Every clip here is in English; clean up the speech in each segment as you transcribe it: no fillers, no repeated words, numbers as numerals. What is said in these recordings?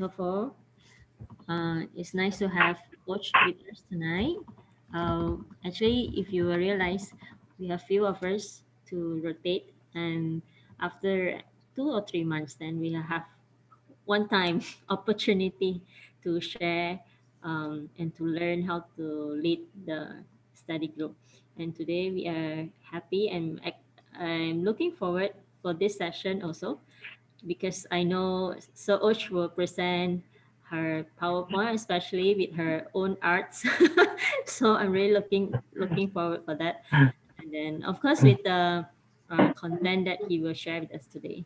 Mitofo. It's nice to have Coach with us tonight. Actually, if you realize, we have few of us to rotate, and after 2 or 3 months, then we have one time opportunity to share and to learn how to lead the study group. And today we are happy and I'm looking forward for this session also because I know Sooch will present her PowerPoint, especially with her own arts. So I'm really looking forward for that. And then of course with the content that he will share with us today.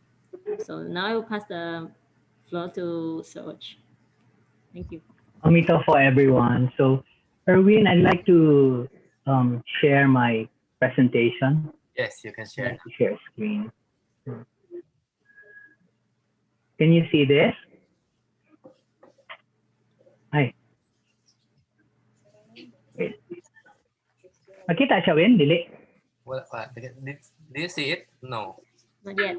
So now I will pass the floor to Sooch. Thank you. Amito for everyone. So, Erwin, I'd like to share my presentation. Yes, you can I'd share like to share screen. Can you see this? Hi. Wait. Makita siya, Win? Dili? Well, did you see it? No. Not yet.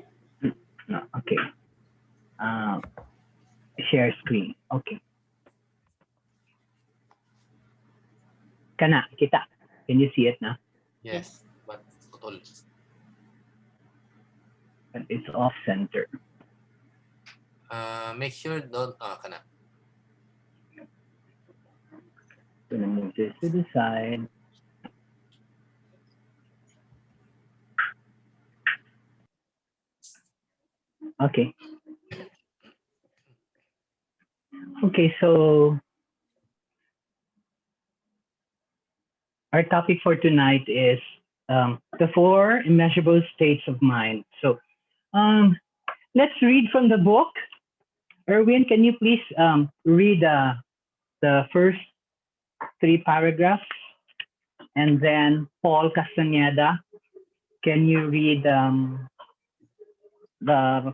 No, okay. Um, share screen. Okay. Kana, kita. Can you see it na? Yes, but putol. But it's off center. Make sure don't kana. Gonna move this to the side. Okay. Okay, so our topic for tonight is the 4 immeasurable states of mind. So let's read from the book. Erwin, can you please read the first 3 paragraphs? And then Paul Castañeda, can you read the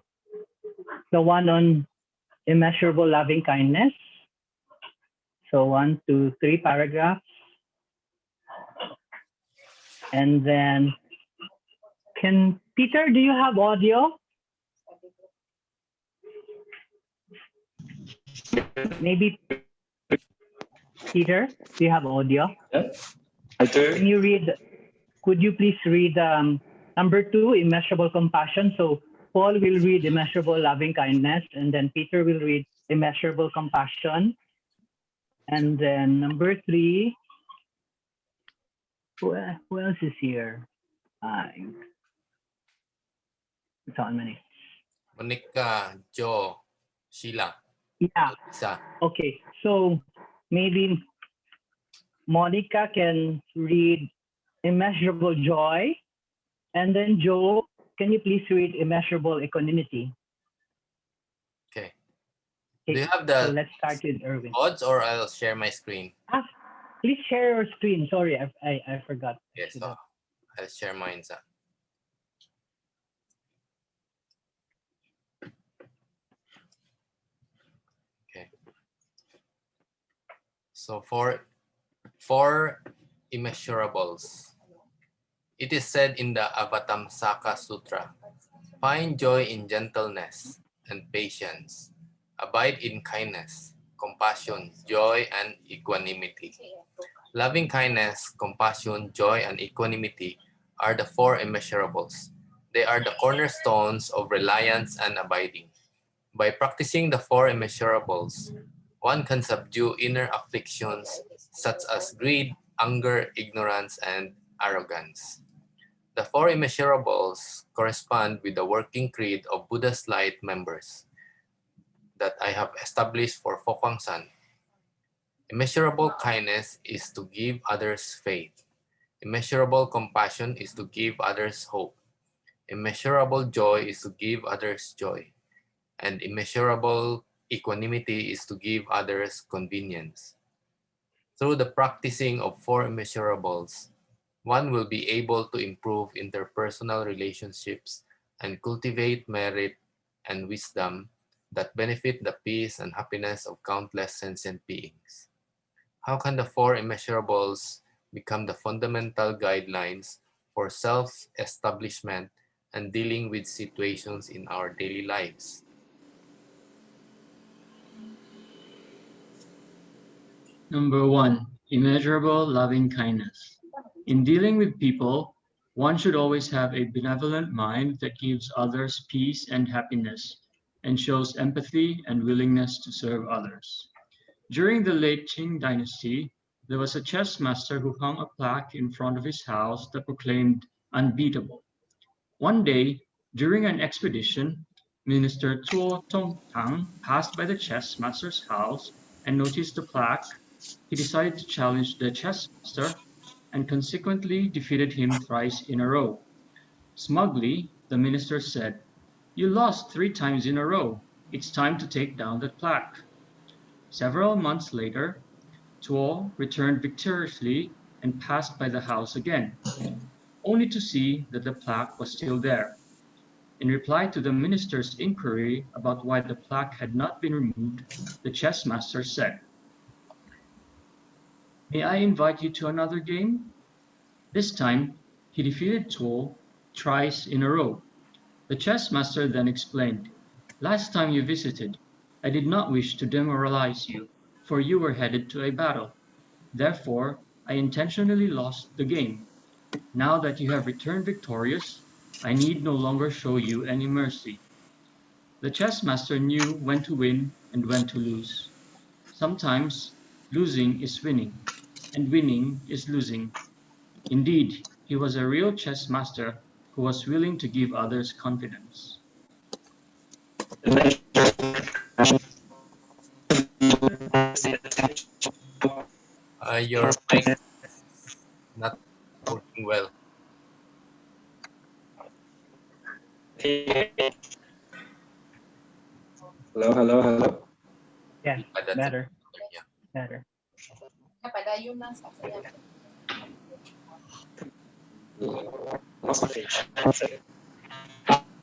one on immeasurable loving kindness? So 1, 2, 3 paragraphs. And then can Peter, do you have audio? Maybe Peter, do you have audio? Yeah, I do. Can you read? Could you please read number 2, immeasurable compassion? So Paul will read immeasurable loving kindness, and then Peter will read immeasurable compassion. And then number 3, who else is here? It's on many. Monica, Joe, Sheila. Yeah. Lisa. Okay. So maybe Monica can read immeasurable joy, and then Joe, can you please read immeasurable equanimity? Okay. Okay, Do you have so the let's start with Erwin. odds or I'll share my screen? Please share your screen. Sorry, I forgot. Yes, so I'll share mine. Okay. So for immeasurables, it is said in the Avatamsaka Sutra, find joy in gentleness and patience, abide in kindness, compassion, joy, and equanimity. Loving kindness, compassion, joy, and equanimity are the 4 immeasurables. They are the cornerstones of reliance and abiding. By practicing the 4 immeasurables, one can subdue inner afflictions such as greed, anger, ignorance, and arrogance. The 4 immeasurables correspond with the working creed of Buddha's Light members that I have established for Fokwang-san. Immeasurable kindness is to give others faith. Immeasurable compassion is to give others hope. Immeasurable joy is to give others joy. And immeasurable equanimity is to give others convenience. Through the practicing of 4 immeasurables, one will be able to improve interpersonal relationships and cultivate merit and wisdom that benefit the peace and happiness of countless sentient beings. How can the 4 immeasurables become the fundamental guidelines for self-establishment and dealing with situations in our daily lives? Number one, immeasurable loving kindness. In dealing with people, one should always have a benevolent mind that gives others peace and happiness and shows empathy and willingness to serve others. During the late Qing dynasty, there was a chess master who hung a plaque in front of his house that proclaimed unbeatable. One day, during an expedition, Minister Tuo Tong-tang passed by the chess master's house and noticed the plaque. He decided to challenge the chess master and consequently defeated him thrice in a row. Smugly, the minister said, "You lost 3 times in a row. It's time to take down that plaque." Several months later, Tuo returned victoriously and passed by the house again, only to see that the plaque was still there. In reply to the minister's inquiry about why the plaque had not been removed, the chess master said, "May I invite you to another game?" This time, he defeated Tuo thrice in a row. The chess master then explained, "Last time you visited, I did not wish to demoralize you, for you were headed to a battle. Therefore, I intentionally lost the game. Now that you have returned victorious, I need no longer show you any mercy." The chess master knew when to win and when to lose. Sometimes losing is winning, and winning is losing. Indeed, he was a real chess master who was willing to give others confidence. Your mic is not working well. Hello, hello, hello. Yes, That's it. better, Yeah. better.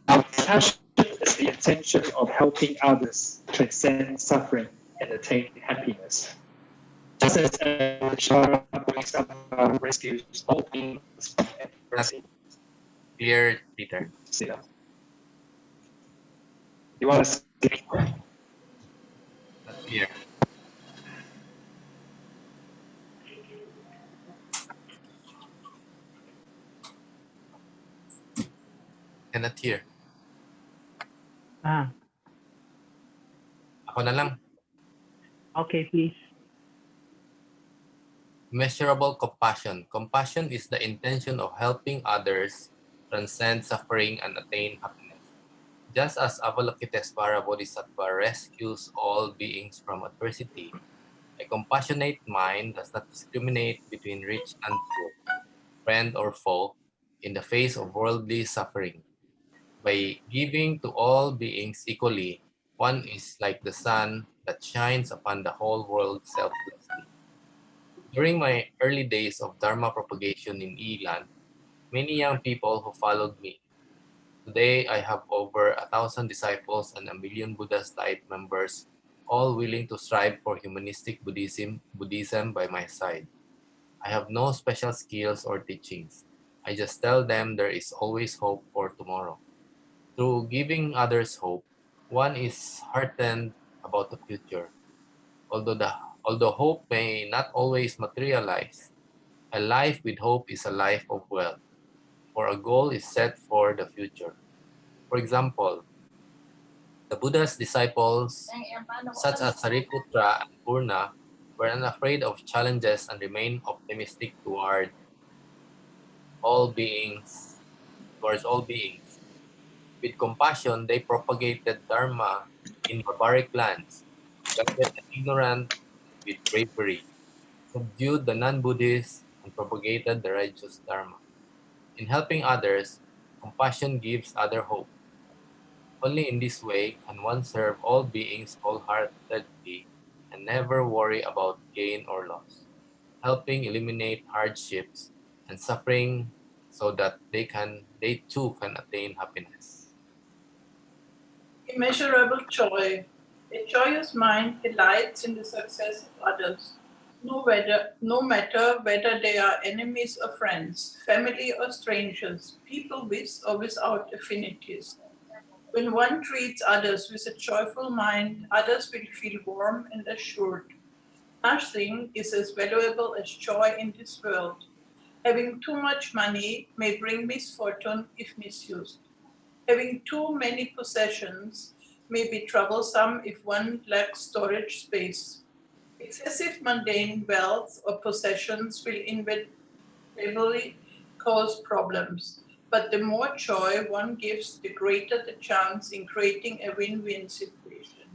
Compassion is the intention of helping others transcend suffering and attain happiness. Just as a child wakes up rescues all beings from Not adversity. clear, Peter. See that? You want to see? Not clear. Cannot hear. Ah, Ako na lang. okay, please. Measurable compassion. Compassion is the intention of helping others transcend suffering and attain happiness. Just as Avalokitesvara Bodhisattva rescues all beings from adversity, a compassionate mind does not discriminate between rich and poor, friend or foe, in the face of worldly suffering. By giving to all beings equally, one is like the sun that shines upon the whole world selflessly. During my early days of Dharma propagation in Ilan, many young people who followed me. Today, I have over 1,000 disciples and 1 million Buddha's Light members, all willing to strive for humanistic Buddhism by my side. I have no special skills or teachings. I just tell them there is always hope for tomorrow. Through giving others hope, one is heartened about the future. Although, the, although hope may not always materialize, a life with hope is a life of wealth, for a goal is set for the future. For example, the Buddha's disciples, such as Sariputra and Purna, were unafraid of challenges and remained optimistic all beings, towards all beings. With compassion, they propagated Dharma in barbaric lands, guided the ignorant with bravery, subdued the non-Buddhists, and propagated the righteous Dharma. In helping others, compassion gives other hope. Only in this way can one serve all beings wholeheartedly and never worry about gain or loss, helping eliminate hardships and suffering so that they too can attain happiness. Immeasurable joy. A joyous mind delights in the success of others, no matter whether they are enemies or friends, family or strangers, people with or without affinities. When one treats others with a joyful mind, others will feel warm and assured. Nothing is as valuable as joy in this world. Having too much money may bring misfortune if misused. Having too many possessions may be troublesome if one lacks storage space. Excessive mundane wealth or possessions will inevitably cause problems, but the more joy one gives, the greater the chance in creating a win-win situation.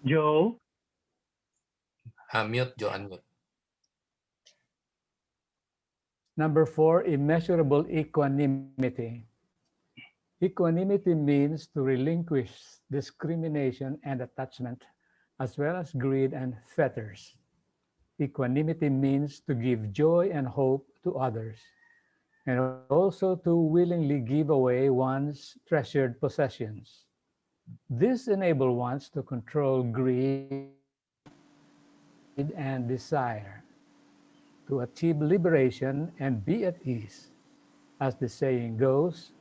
Joe, Mute, Jo, unmute. Number 4, immeasurable equanimity. Equanimity means to relinquish discrimination and attachment, as well as greed and fetters. Equanimity means to give joy and hope to others, and also to willingly give away one's treasured possessions. This enables one to control greed and desire, to achieve liberation and be at ease. As the saying goes,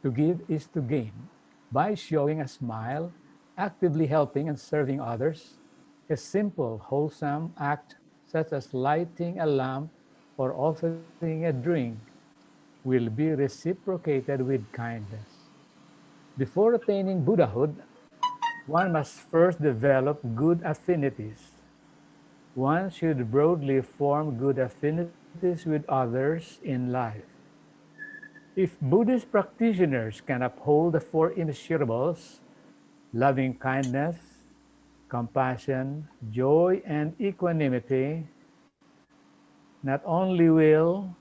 to give is to gain. By showing a smile, actively helping and serving others, a simple, wholesome act such as lighting a lamp or offering a drink will be reciprocated with kindness. Before attaining Buddhahood, one must first develop good affinities. One should broadly form good affinities with others in life. If Buddhist practitioners can uphold the four immeasurables, loving kindness, compassion, joy, and equanimity, not only will,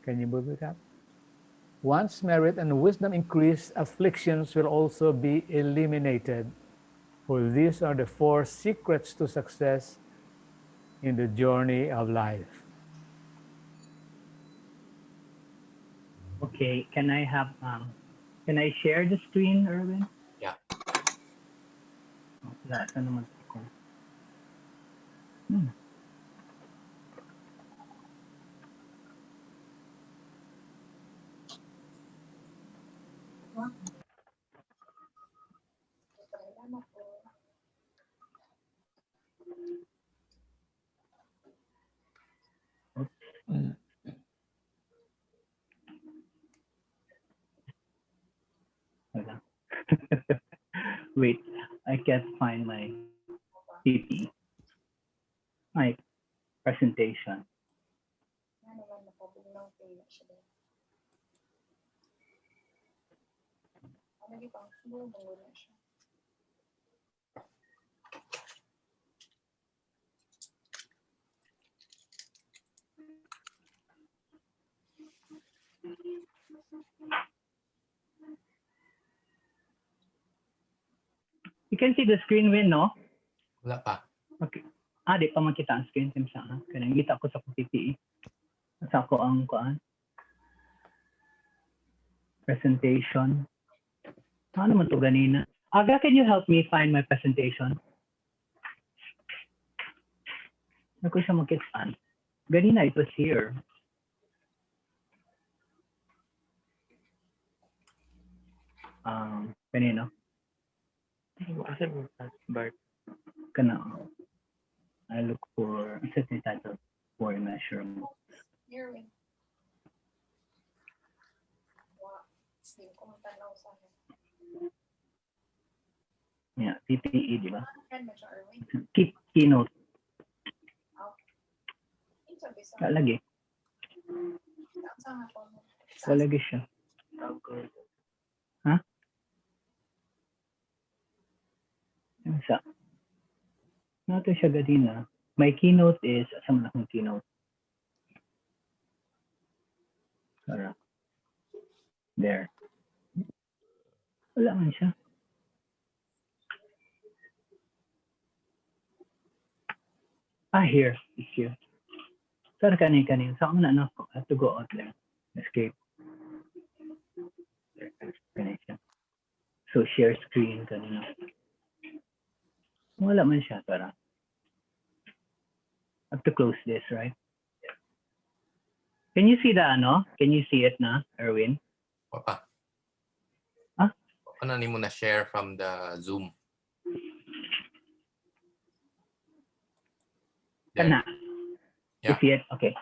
can you move it up? One's merit and wisdom increase, afflictions will also be eliminated. For these are the four secrets to success in the journey of life. okay, can I share the screen, Erwin? Yeah. Wala, saan naman ako? Hmm. Wala. Wait, I can't find my PP, my presentation. You can see the screen win, no? Wala pa. Okay. Di pa makita ang screen team sa kanang kita ko sa PPE. Sa ako ang kuan. Presentation. Ano man to ganina? Aga, can you help me find my presentation? Ako siya makitaan. Ganina, it was here. Kanino? Bart. Kana. I look for, set the title for Immeasurable. Yeah, PPE, di ba? Keynote. Lagi. Lagi siya. Ha? Ano siya? Nato siya gadina. My keynote is, asa man akong keynote? Sarap. There. Wala man siya. Here. It's here. Saan kanin. Saan na ano? I have to go out there. Escape. Kanin siya. So, share screen kanina. Wala man siya. Tara. I have to close this, right? Can you see the ano? Can you see it na, Erwin? Wala pa. Ano ni mo na share from the Zoom? There. Kana. You Yeah. see it? Okay.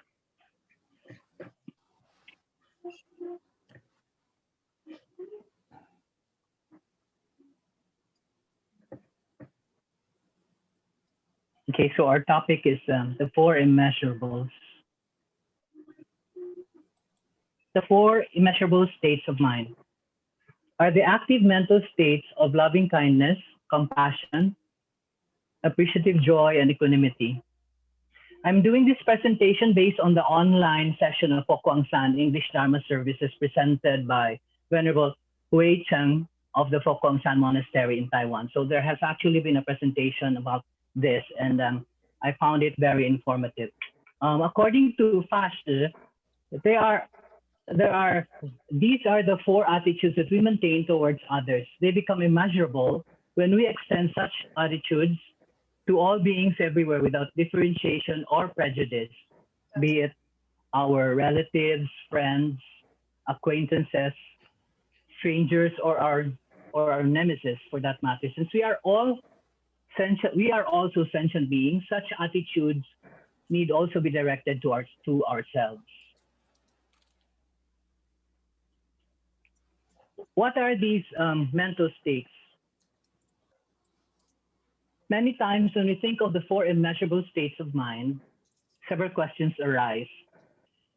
Okay, so our topic is the four immeasurables. The four immeasurable states of mind are the active mental states of loving kindness, compassion, appreciative joy, and equanimity. I'm doing this presentation based on the online session of Pokwang San English Dharma Services presented by Venerable Hui Cheng of the Pokwang San Monastery in Taiwan. So there has actually been a presentation about this, and I found it very informative. According to Fashe, they are there are these are the four attitudes that we maintain towards others. They become immeasurable when we extend such attitudes to all beings everywhere without differentiation or prejudice, be it our relatives, friends, acquaintances, strangers, or our nemesis for that matter. Since we are all sentient, we are also sentient beings. Such attitudes need also be directed to ourselves. What are these mental states? Many times when we think of the four immeasurable states of mind, several questions arise.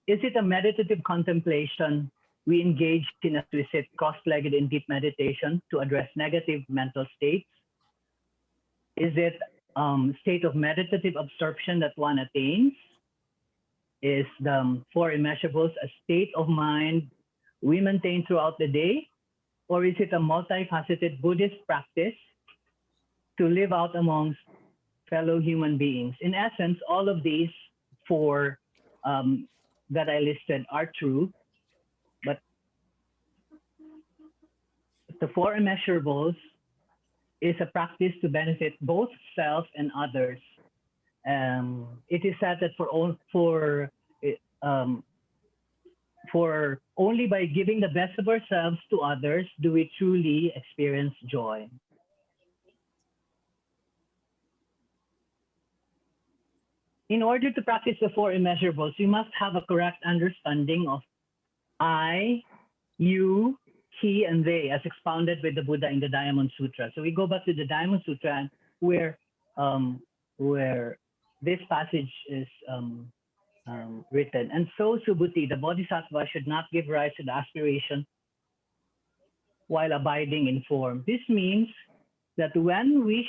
Is it a meditative contemplation we engage in as we sit cross-legged in deep meditation to address negative mental states? Is it state of meditative absorption that one attains? Is the four immeasurables a state of mind we maintain throughout the day? Or is it a multifaceted Buddhist practice to live out amongst fellow human beings? In essence, all of these four that I listed are true, but the four immeasurables is a practice to benefit both self and others. It is said that um, for only by giving the best of ourselves to others do we truly experience joy. In order to practice the four immeasurables, we must have a correct understanding of I, you, he, and they, as expounded by the Buddha in the Diamond Sutra. So we go back to the Diamond Sutra where this passage is written. And so Subhuti, the Bodhisattva, should not give rise to the aspiration while abiding in form. This means that when we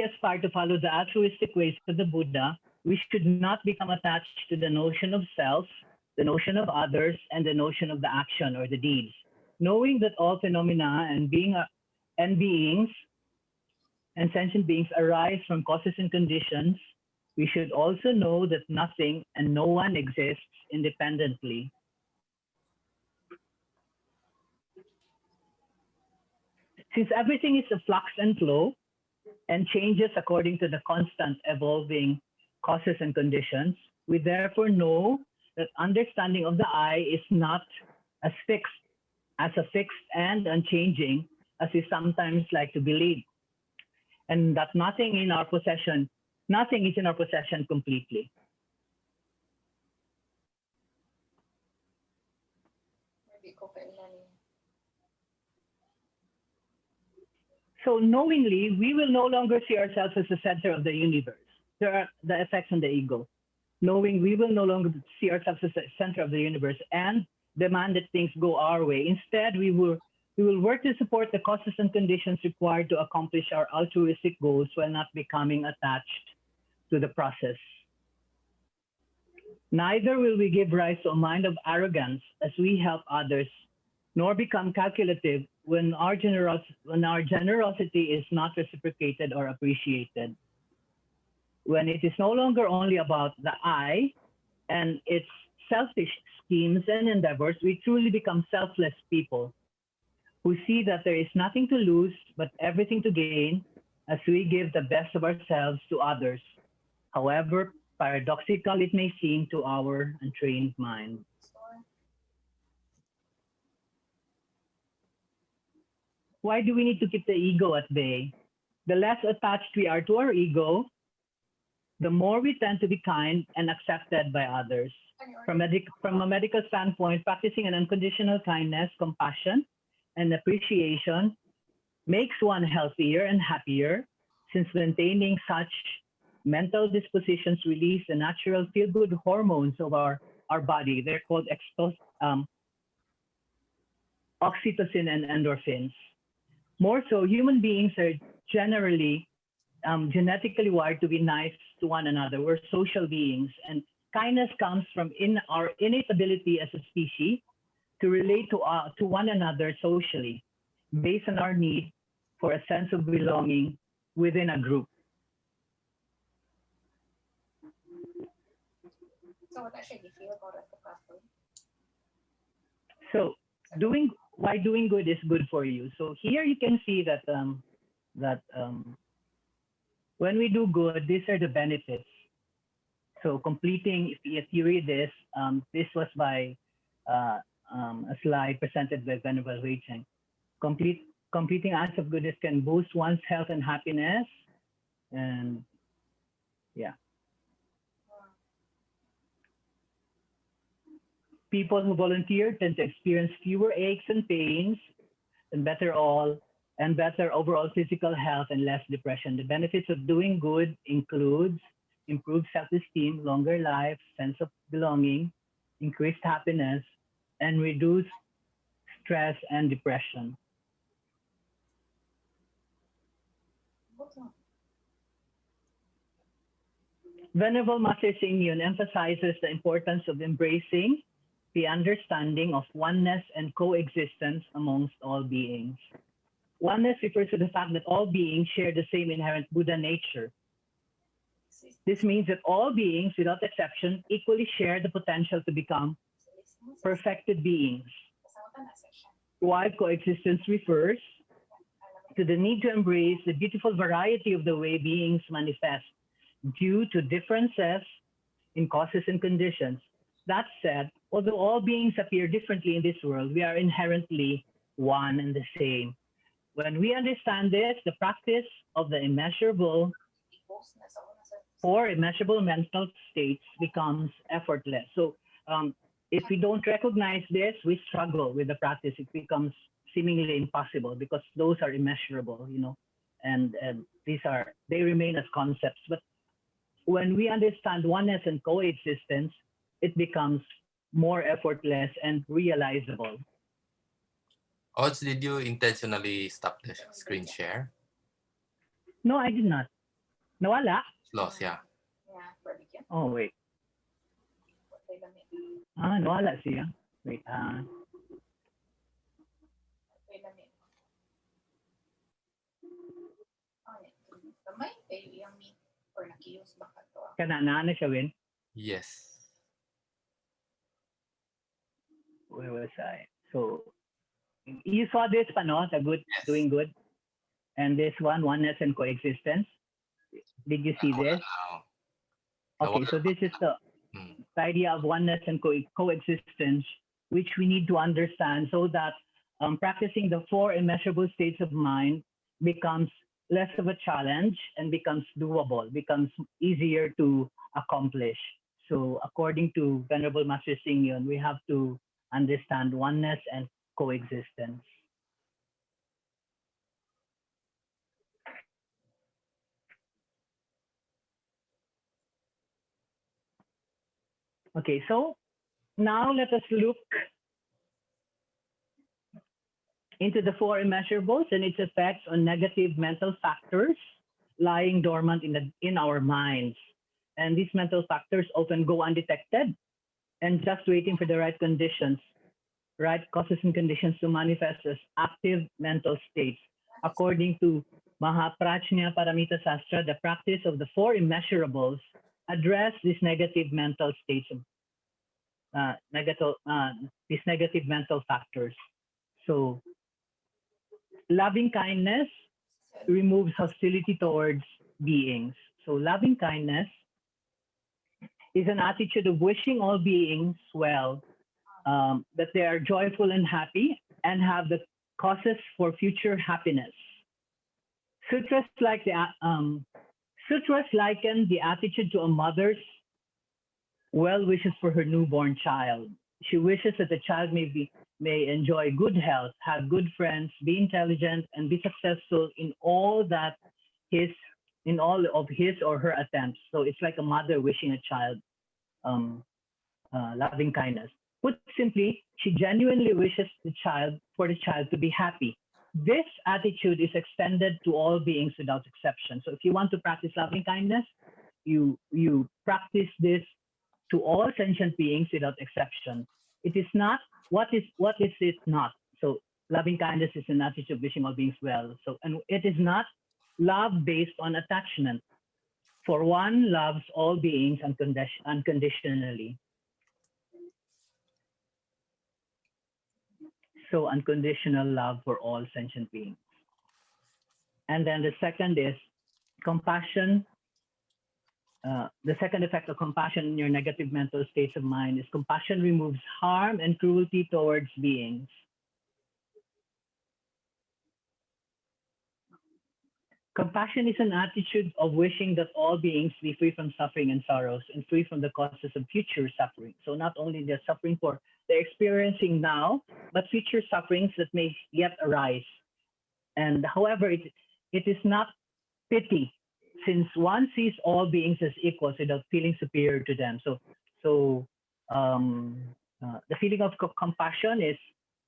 aspire to follow the altruistic ways of the Buddha, we should not become attached to the notion of self, the notion of others, and the notion of the action or the deeds. Knowing that all phenomena and beings and sentient beings arise from causes and conditions, we should also know that nothing and no one exists independently. Since everything is a flux and flow and changes according to the constant evolving causes and conditions, we therefore know that understanding of the I is not as a fixed and unchanging as we sometimes like to believe, and that nothing is in our possession completely. So knowingly, we will no longer see ourselves as the center of the universe. There are the effects on the ego. Knowing we will no longer see ourselves as the center of the universe and demand that things go our way. Instead, we will work to support the causes and conditions required to accomplish our altruistic goals while not becoming attached to the process. Neither will we give rise to a mind of arrogance as we help others, nor become calculative when our generosity is not reciprocated or appreciated. When it is no longer only about the I and its selfish schemes and endeavors, we truly become selfless people who see that there is nothing to lose but everything to gain as we give the best of ourselves to others, however paradoxical it may seem to our untrained mind. Why do we need to keep the ego at bay? The less attached we are to our ego, the more we tend to be kind and accepted by others. From a medical standpoint, practicing an unconditional kindness, compassion, and appreciation makes one healthier and happier, since maintaining such mental dispositions release the natural feel-good hormones of our body. They're called oxytocin and endorphins. More so, human beings are generally genetically wired to be nice to one another. We're social beings, and kindness comes from in our innate ability as a species to relate to one another socially, based on our need for a sense of belonging within a group. So, doing good is good for you. So here you can see that when we do good, these are the benefits. So completing, if you read this, this was by uh, a slide presented by Venerable Weicheng. Completing acts of goodness can boost one's health and happiness, and yeah, people who volunteer tend to experience fewer aches and pains, and better overall physical health and less depression. The benefits of doing good includes improved self-esteem, longer life, sense of belonging, increased happiness, and reduced stress and depression. Venerable Master Yun emphasizes the importance of embracing the understanding of oneness and coexistence amongst all beings. Oneness refers to the fact that all beings share the same inherent Buddha nature. This means that all beings, without exception, equally share the potential to become perfected beings, while coexistence refers to the need to embrace the beautiful variety of the way beings manifest due to differences in causes and conditions. That said, although all beings appear differently in this world, we are inherently one and the same. When we understand this, the practice of the immeasurable mental states becomes effortless. So if we don't recognize this, we struggle with the practice. It becomes seemingly impossible because those are immeasurable, and they remain as concepts. But when we understand oneness and coexistence, it becomes more effortless and realizable. Odds, did you intentionally stop the screen share? No, I did not. Nawala? It's lost, yeah. Oh, wait. Nawala siya. Wait, Kana na siya, Win? Yes. Where was I? So, you saw this pa, no? The good, Yes. doing good. And this one, oneness and coexistence. Did you see this? Okay, so this is the idea of oneness and coexistence, which we need to understand so that practicing the four immeasurable states of mind becomes less of a challenge and becomes doable, becomes easier to accomplish. So according to Venerable Master Yun, we have to understand oneness and coexistence. Okay, so now let us look into the four immeasurables and its effects on negative mental factors lying dormant in our minds. And these mental factors often go undetected and just waiting for the right conditions, right causes and conditions to manifest as active mental states. According to Mahaprajna Paramita Sastra, the practice of the four immeasurables address these negative mental states of these negative mental factors. So loving kindness removes hostility towards beings. So loving kindness is an attitude of wishing all beings well, that they are joyful and happy and have the causes for future happiness. Sutras like the sutras liken the attitude to a mother's well wishes for her newborn child. She wishes that the child may enjoy good health, have good friends, be intelligent, and be successful his in all of his or her attempts. So it's like a mother wishing a child um, loving kindness. Put simply, she genuinely wishes the child to be happy. This attitude is extended to all beings without exception. So if you want to practice loving kindness, you practice this to all sentient beings without exception. It is not what is it not. So loving kindness is an attitude of wishing all beings well. So and it is not love based on attachment. For one loves all beings unconditionally. So unconditional love for all sentient beings. And then the second is compassion. The second effect of compassion in your negative mental states of mind is compassion removes harm and cruelty towards beings. Compassion is an attitude of wishing that all beings be free from suffering and sorrows and free from the causes of future suffering. So not only the suffering for they're experiencing now, but future sufferings that may yet arise. And however, it is not pity, since one sees all beings as equals without feeling superior to them. So the feeling of compassion is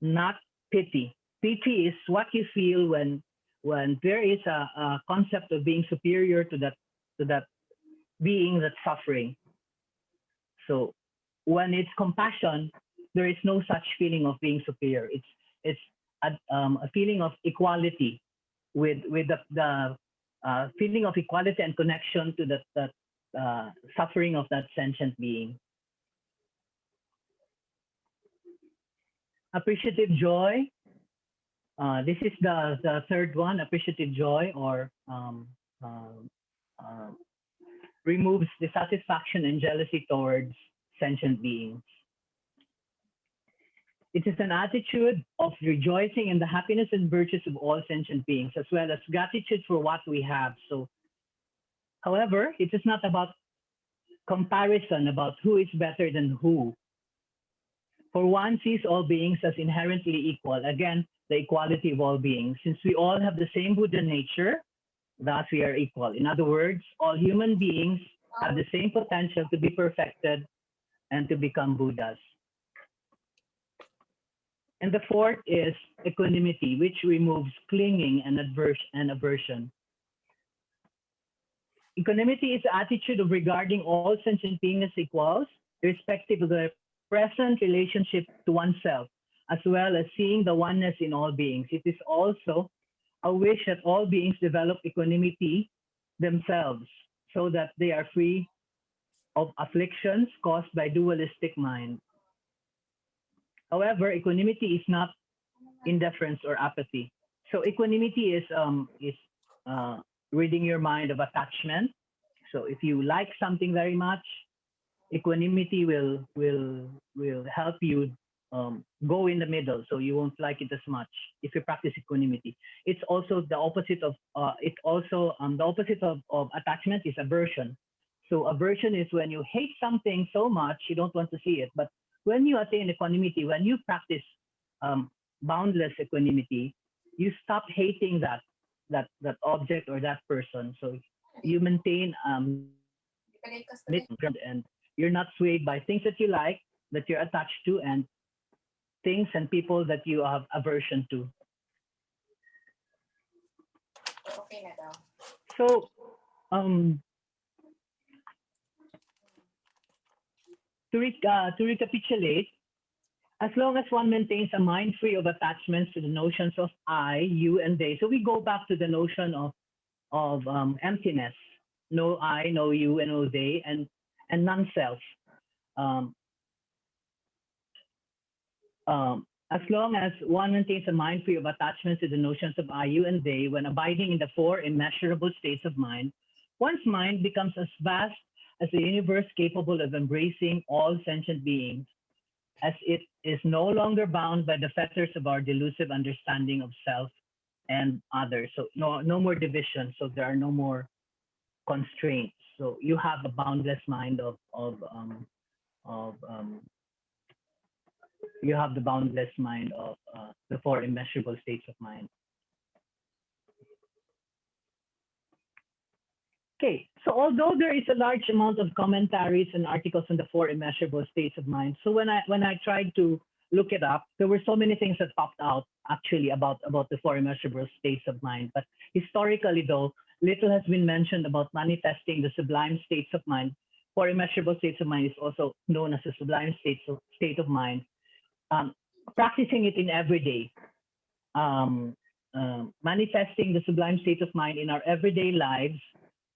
not pity. Pity is what you feel when there is a concept of being superior to that being that's suffering. So when it's compassion, there is no such feeling of being superior. It's a feeling of equality with the feeling of equality and connection to the suffering of that sentient being. Appreciative joy. This is the third one, appreciative joy, or uh, removes dissatisfaction and jealousy towards sentient beings. It is an attitude of rejoicing in the happiness and virtues of all sentient beings, as well as gratitude for what we have. So, however, it is not about comparison about who is better than who. For one sees all beings as inherently equal. Again, the equality of all beings. Since we all have the same Buddha nature, thus we are equal. In other words, all human beings have the same potential to be perfected and to become Buddhas. And the fourth is equanimity, which removes clinging and aversion. Equanimity is the attitude of regarding all sentient beings as equals, irrespective of their present relationship to oneself, as well as seeing the oneness in all beings. It is also a wish that all beings develop equanimity themselves so that they are free of afflictions caused by dualistic mind. However, equanimity is not indifference or apathy. So equanimity is uh, reading your mind of attachment. So if you like something very much, equanimity will help you go in the middle, so you won't like it as much if you practice equanimity. It's also the opposite of the opposite of attachment is aversion. So aversion is when you hate something so much you don't want to see it. But when you attain equanimity, when you practice um, boundless equanimity, you stop hating that object or that person. So you maintain and you're not swayed by things that you like, that you're attached to, and things and people that you have aversion to. So, um, to recapitulate, as long as one maintains a mind free of attachments to the notions of I, you, and they. So we go back to the notion of emptiness, no I, no you, and no they, and non-self. Um, as long as one maintains a mind free of attachments to the notions of I, you, and they, when abiding in the four immeasurable states of mind, one's mind becomes as vast as the universe capable of embracing all sentient beings. as it is no longer bound by the fetters of our delusive understanding of self and others. So no more division. So there are no more constraints. So you have a boundless mind of you have the boundless mind of the four immeasurable states of mind. Okay, so although there is a large amount of commentaries and articles on the four immeasurable states of mind, so when I tried to look it up, there were so many things that popped out actually about the four immeasurable states of mind. But historically, though, little has been mentioned about manifesting the sublime states of mind. Four immeasurable states of mind is also known as the sublime state of mind. Um, Practicing it in everyday, um, manifesting the sublime state of mind in our everyday lives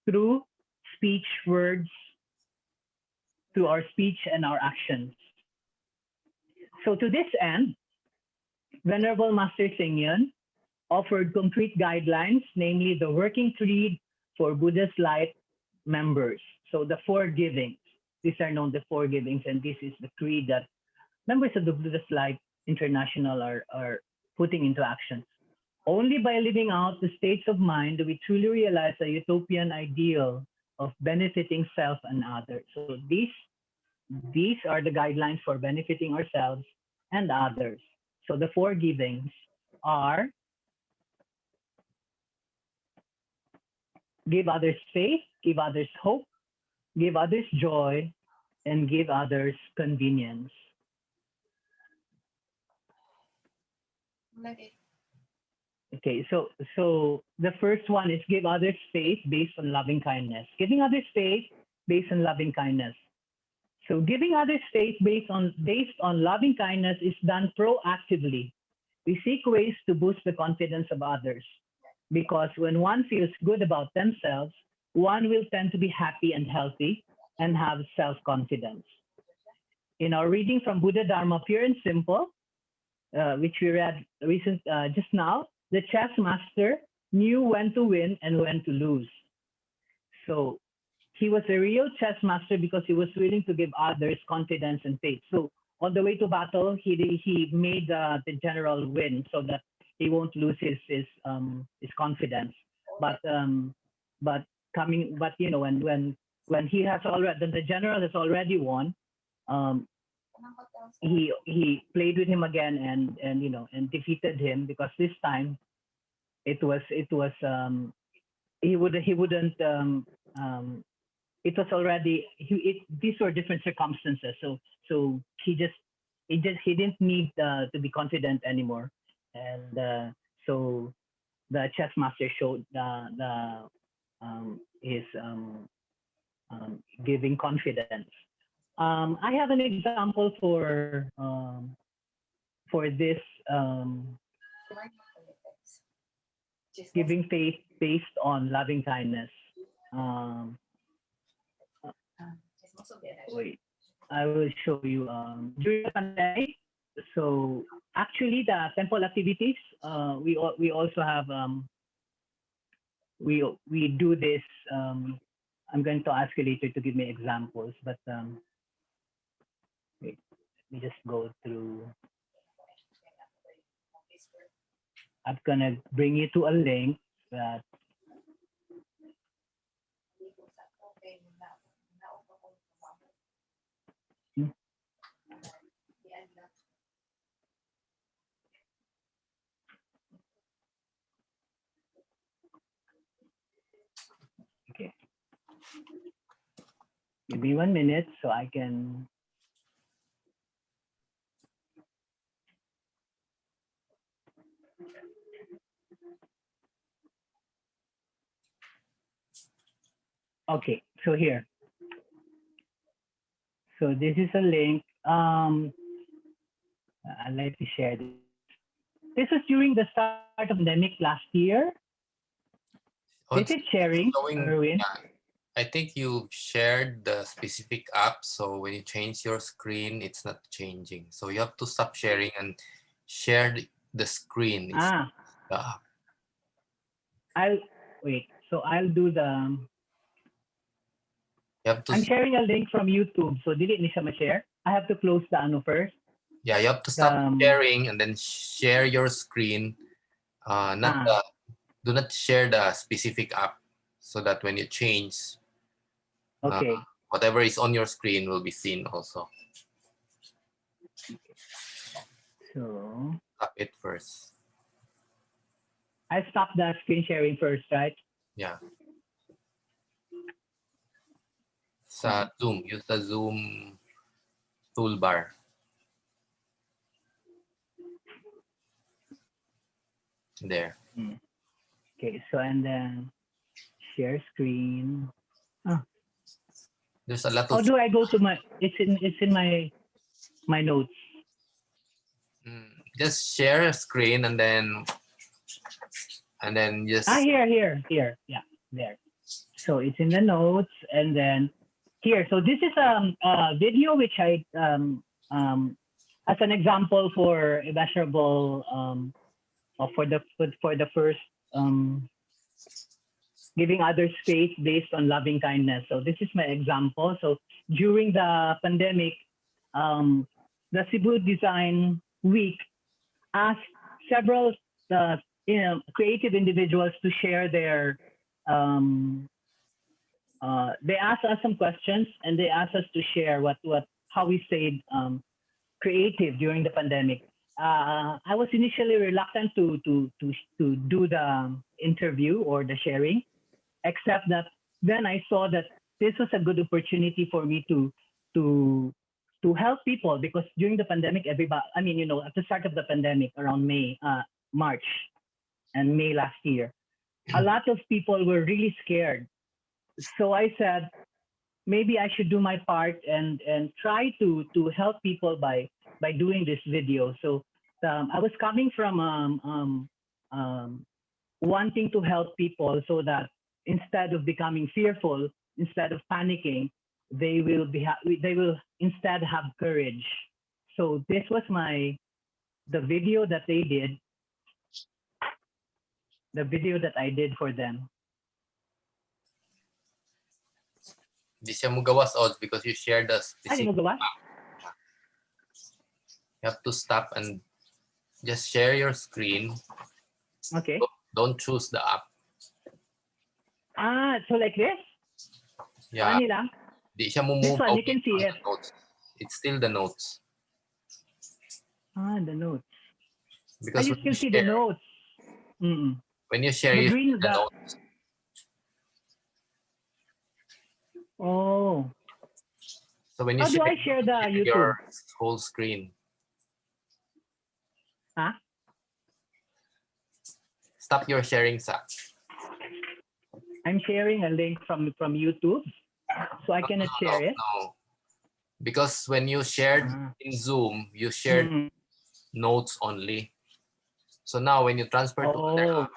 through speech, words, through our speech and our actions. So to this end, Venerable Master Singyon offered concrete guidelines, namely the working creed for Buddha's Light members. So the four givings. These are known the four givings, and this is the creed that members of the Buddha's Light International are putting into action. Only by living out the states of mind do we truly realize the utopian ideal of benefiting self and others. So these are the guidelines for benefiting ourselves and others. So the four givings are: give others faith, give others hope, give others joy, and give others convenience. Okay, so the first one is give others faith based on loving kindness. Giving others faith based on loving kindness. So giving others faith based on loving kindness is done proactively. We seek ways to boost the confidence of others, because when one feels good about themselves, one will tend to be happy and healthy and have self-confidence. In our reading from Buddha Dharma Pure and Simple, which we read just now, the chess master knew when to win and when to lose. So he was a real chess master because he was willing to give others confidence and faith. So on the way to battle, he made the general win so that he won't lose his confidence. But but but when he has already the general has already won, um, he played with him again and defeated him, because this time it was he wouldn't it was already these were different circumstances, so he didn't need to be confident anymore. And so the chess master showed his giving confidence. I have an example for this giving faith based on loving kindness. Um, Wait, I will show you. During the pandemic, so actually the temple activities, we also have we do this. I'm going to ask you later to give me examples, but wait, let me just go through. I'm gonna bring you to a link that. Hmm, Okay, give me 1 minute so I can. Okay, so here. So this is a link. I'd like to share this. This was during the start of pandemic last year. Oh, Is it sharing, showing, Erwin? I think you shared the specific app, so when you change your screen, it's not changing. So you have to stop sharing and share the screen. It's Ah, the app. I'll wait. So I'll do the. You have to I'm sharing a link from YouTube. So dili ni siya ma-share. I have to close the ano first. Yeah, you have to stop Um, sharing and then share your screen. Not ah, do not share the specific app, so that when you change, uh, okay. whatever is on your screen will be seen also. So Tap it first. I stopped the screen sharing first, right? Yeah. Sa Zoom, use the Zoom toolbar. There. Hmm. Okay. So and then share screen. Ah, There's a lot how of do I go to my? It's in my notes. just share a screen and then Ah, just here. Yeah, there. So it's in the notes, and then here. So this is a video which I as an example for immeasurable for the first um giving others space based on loving kindness. So this is my example. So during the pandemic, um, the Cebu Design Week asked several creative individuals to share their they asked us some questions, and they asked us to share how we stayed creative during the pandemic. I was initially reluctant to do the interview or the sharing, except that then I saw that this was a good opportunity for me to to help people, because during the pandemic, everybody, I mean, at the start of the pandemic around March and May last year, a lot of people were really scared. So I said, maybe I should do my part and try to help people by doing this video. So I was coming from um, wanting to help people, so that instead of becoming fearful, instead of panicking, they will instead have courage. So this was the video that they did, the video that I did for them. di siya mo gawas odds because you share the Ay, mo specific. gawa? You have to stop and just share your screen. Okay. Don't choose the app. So like this? Yeah. Paano lang? Di siya mo This move one, you away can see from it. the notes. It's still the notes. The notes. Because You still see the notes. Mm-mm. when you share, The you green, see the notes. Oh. So when you How do share, I share the share YouTube? your whole screen. Huh? Stop your sharing, Sa. I'm sharing a link from YouTube, so I cannot share it. No. Because when you shared in Zoom, you shared notes only. So now when you transfer to other app,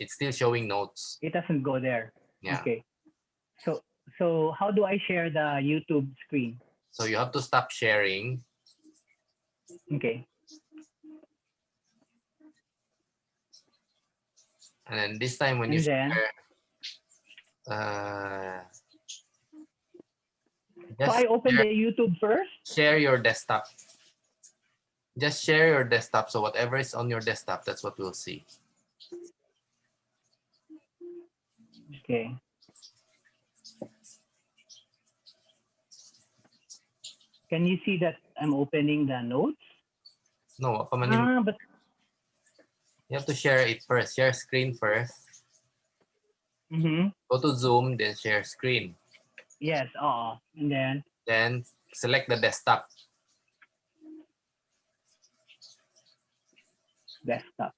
it's still showing notes. It doesn't go there. Yeah. Okay. So how do I share the YouTube screen? So you have to stop sharing. Okay. And then this time when you share, so I open the YouTube first? Share your desktop. Just share your desktop. So whatever is on your desktop, that's what we'll see. Okay. Can you see that I'm opening the notes? No, but you have to share it first. Share screen first. Go to Zoom, then share screen. Yes. And then select the desktop. Desktop.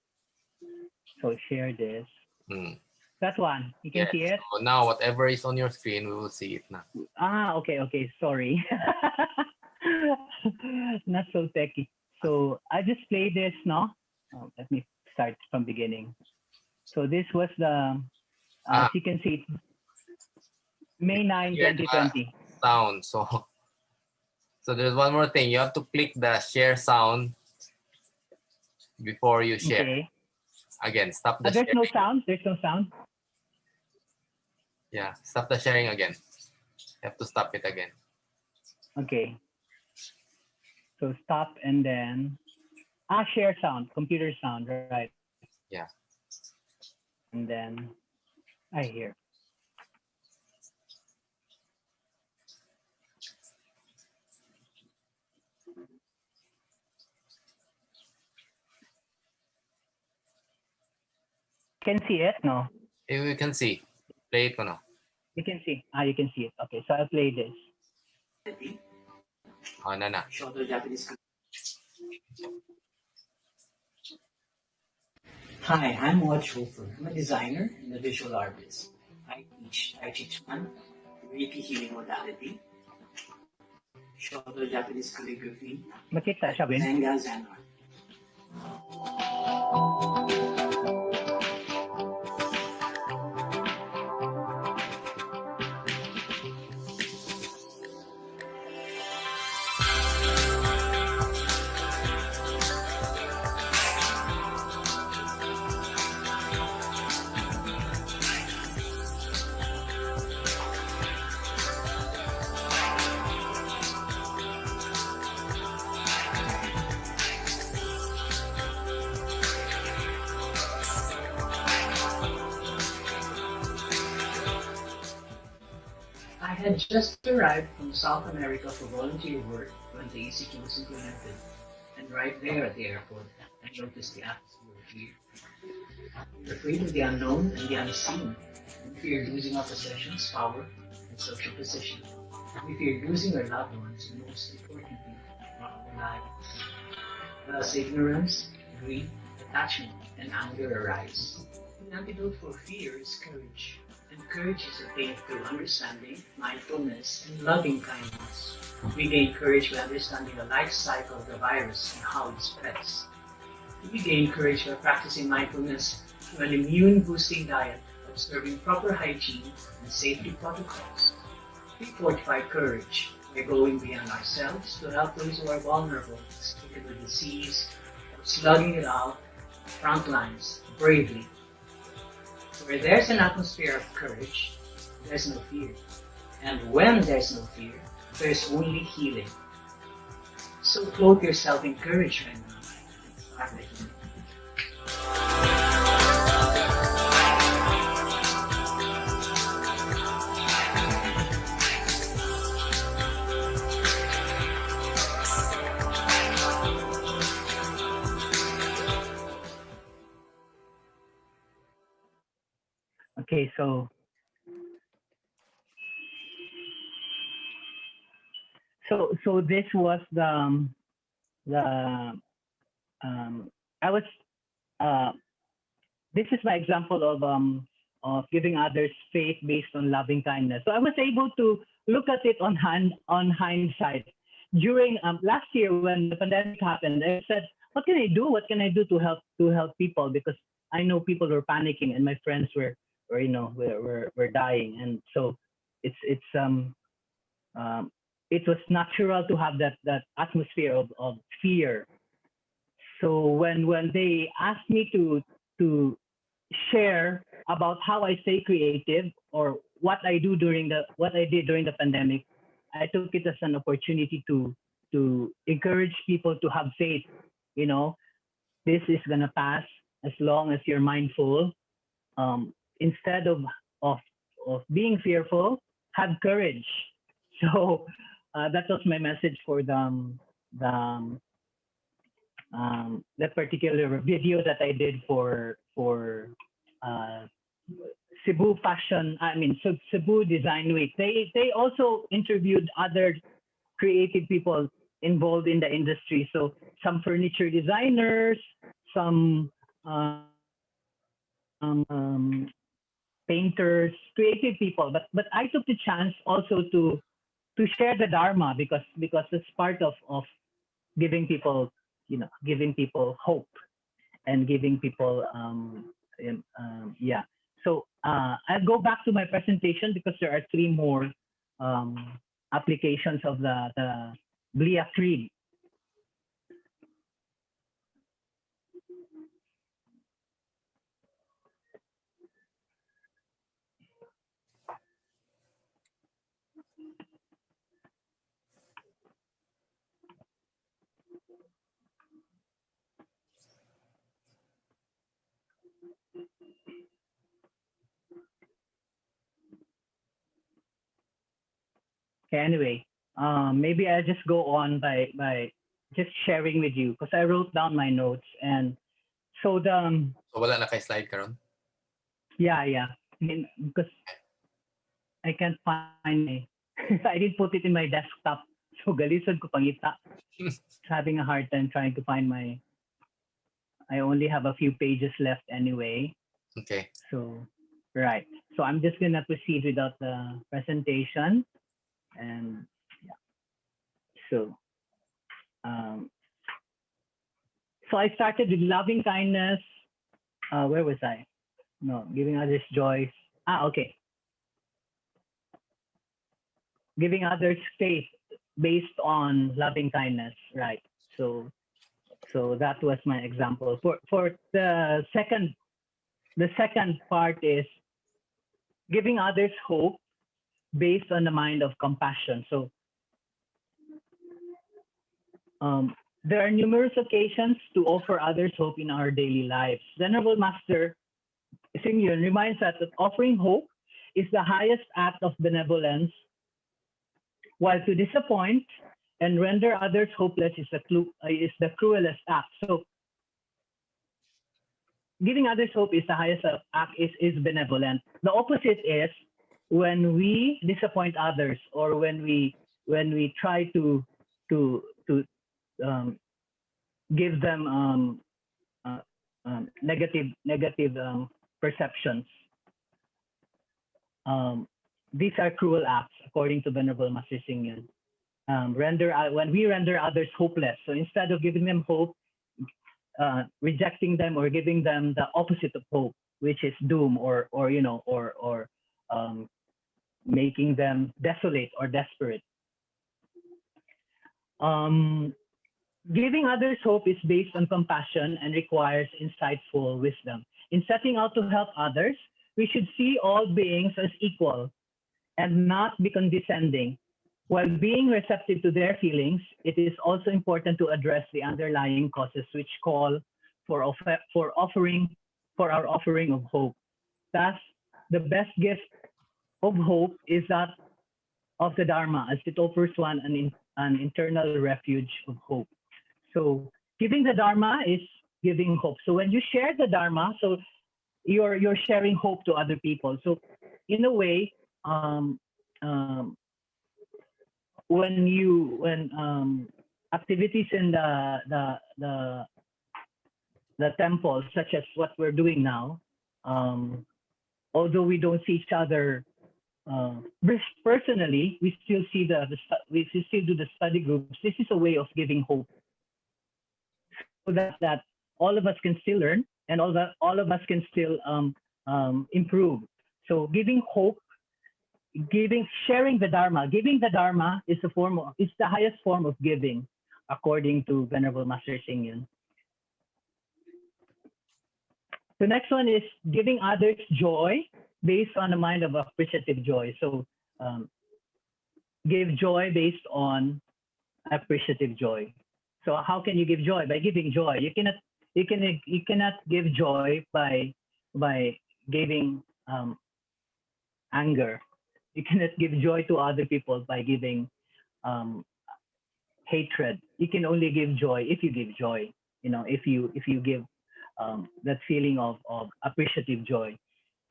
So share this. That one. You can see it? So now whatever is on your screen, we will see it now. Okay. Sorry. Not so techy. So I just play this now. Let me start from beginning. So this was the, as you can see, May 9, 2020. Sound. So there's one more thing. You have to click the share sound before you share. Okay. Again, stop the There's sharing. no sound? There's no sound? Yeah, stop the sharing again. You have to stop it again. Okay. So stop and then share sound, computer sound, right? Yeah. And then I hear. Can see it? No. If we can see. Play it ko no. You can see. You can see it. Okay, so I'll play this. Oh, na na. Hi, I'm Watch Hofer. I'm a designer and a visual artist. I teach Tai Chi Chuan, Reiki healing modality, Shodo Japanese calligraphy, Makita and siya, Win? Zenga Zen art. I had just arrived from South America for volunteer work when the ECQ was implemented. And right there at the airport, I noticed the atmosphere of fear. We're afraid of the unknown and the unseen. We fear losing our possessions, power, and social position. We fear losing our loved ones, and most importantly, our own lives. Thus, ignorance, greed, attachment, and anger arise. The antidote for fear is courage, and courage is attained through understanding, mindfulness, and loving kindness. We gain courage by understanding the life cycle of the virus and how it spreads. We gain courage by practicing mindfulness through an immune-boosting diet, observing proper hygiene and safety protocols. We fortify courage by going beyond ourselves to help those who are vulnerable, stricken with disease, or slugging it out front lines bravely. Where there's an atmosphere of courage, there's no fear. And when there's no fear, there's only healing. So clothe yourself in courage right now and start the healing. Okay, so this was the I was uh this is my example of giving others faith based on loving kindness. So I was able to look at it on hindsight. During last year when the pandemic happened, I said, "What can I do? What can I do to help people?" Because I know people were panicking and my friends were were dying, and so it's it was natural to have that atmosphere of fear. So when they asked me to share about how I stay creative or what I did during the pandemic, I took it as an opportunity to encourage people to have faith. You know, this is gonna pass as long as you're mindful. Instead of of being fearful, have courage. So that was my message for the that particular video that I did for uh, Cebu Fashion. I mean Cebu Design Week. They also interviewed other creative people involved in the industry. So some furniture designers, some painters, creative people. But I took the chance also to share the dharma because it's part of giving people giving people hope and giving people yeah. So I'll go back to my presentation because there are three more applications of the Blia Creed. Okay, anyway, maybe I'll just go on by just sharing with you because I wrote down my notes and so So wala naka-slide karon? yeah. I mean, because I can't find my I didn't put it in my desktop. So galisod ko pangita. Having a hard time trying to find my. I only have a few pages left anyway. Okay. So right. So I'm just gonna proceed without the presentation and yeah. So um, so I started with loving kindness. Where was I? No, giving others joy. Okay. Giving others faith based on loving kindness, right? So that was my example. For the second part is giving others hope based on the mind of compassion. So there are numerous occasions to offer others hope in our daily lives. Venerable Master Xing reminds us that offering hope is the highest act of benevolence, while to disappoint and render others hopeless is the cruelest act. So giving others hope is the highest act, is benevolent. The opposite is when we disappoint others or when we try to um, give them uh, negative perceptions. Um, these are cruel acts, according to Venerable Master Xing. When we render others hopeless, so instead of giving them hope, rejecting them or giving them the opposite of hope, which is doom or making them desolate or desperate. Um, Giving others hope is based on compassion and requires insightful wisdom. In setting out to help others, we should see all beings as equal and not be condescending. While being receptive to their feelings, it is also important to address the underlying causes which call for, for offering for our offering of hope. Thus, the best gift of hope is that of the Dharma, as it offers one an internal refuge of hope. So giving the Dharma is giving hope. So when you share the Dharma, so you're sharing hope to other people. So in a way, um, when activities in the temple, such as what we're doing now, um, although we don't see each other uh, personally, we still see we still do the study groups. This is a way of giving hope, so that all of us can still learn and all of us can still improve. So giving hope, sharing the Dharma, giving the Dharma is the highest form of giving, according to Venerable Master Xing. The next one is giving others joy based on a mind of appreciative joy. So um, give joy based on appreciative joy. So how can you give joy? By giving joy. You cannot give joy by giving anger. You cannot give joy to other people by giving um, hatred. You can only give joy if you give joy. If you give that feeling of appreciative joy.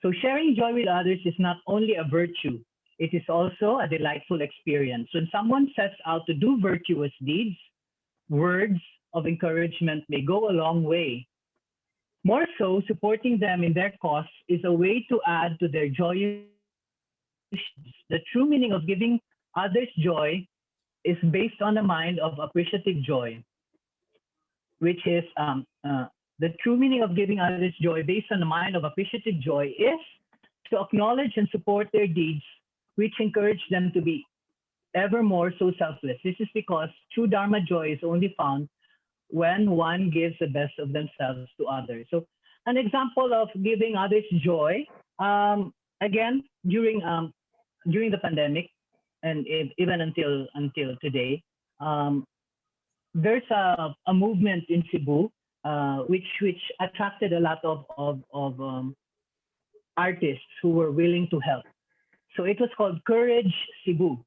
So sharing joy with others is not only a virtue, it is also a delightful experience. When someone sets out to do virtuous deeds, words of encouragement may go a long way. More so, supporting them in their cause is a way to add to their joyous lives. The true meaning of giving others joy is based on a mind of appreciative joy, which is the true meaning of giving others joy based on a mind of appreciative joy is to acknowledge and support their deeds, which encourage them to be ever more so selfless. This is because true Dharma joy is only found when one gives the best of themselves to others. So, an example of giving others joy, again, during the pandemic, and even until today, um, there's a movement in Cebu which attracted a lot of artists who were willing to help. So it was called Courage Cebu.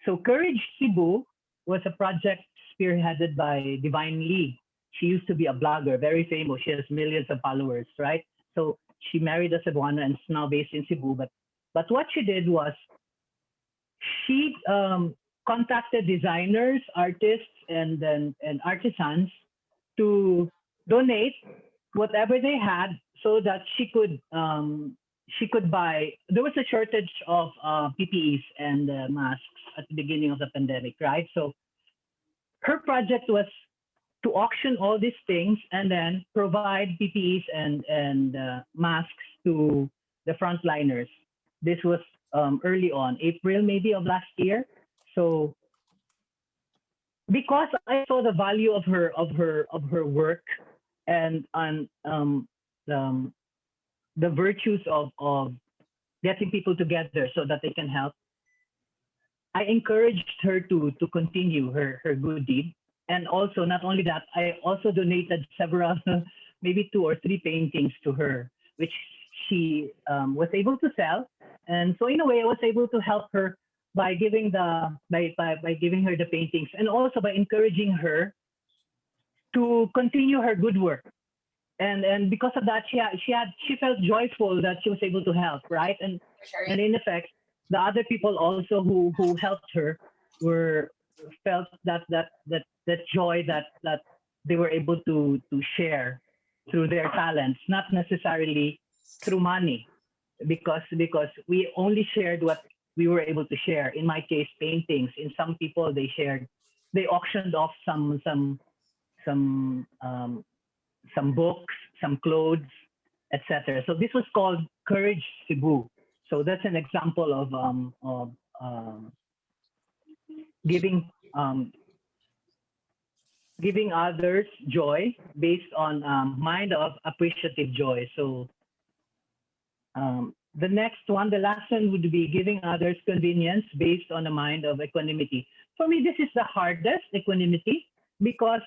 So Courage Cebu was a project spearheaded by Divine Lee. She used to be a blogger, very famous. She has millions of followers, right? So she married a Cebuano and is now based in Cebu. But what she did was she contacted designers, artists, and artisans to donate whatever they had so that she could buy. There was a shortage of PPEs and masks at the beginning of the pandemic, right? So her project was to auction all these things and then provide PPEs and masks to the frontliners. This was early on, April maybe of last year. So because I saw the value of her work and um, the virtues of getting people together so that they can help, I encouraged her to continue her good deed. And also, not only that, I also donated several, maybe two or three paintings to her, which she was able to sell. And so, in a way, I was able to help her by by giving her the paintings, and also by encouraging her to continue her good work. And because of that, she felt joyful that she was able to help, right? And in effect, the other people also who helped her were felt that joy that they were able to share through their talents, not necessarily through money, because we only shared what we were able to share. In my case, paintings. In some people, they auctioned off some some books, some clothes, etc. So this was called Courage Cebu. So that's an example of giving giving others joy based on mind of appreciative joy. So the next one, the last one would be giving others convenience based on a mind of equanimity. For me, this is the hardest, equanimity, because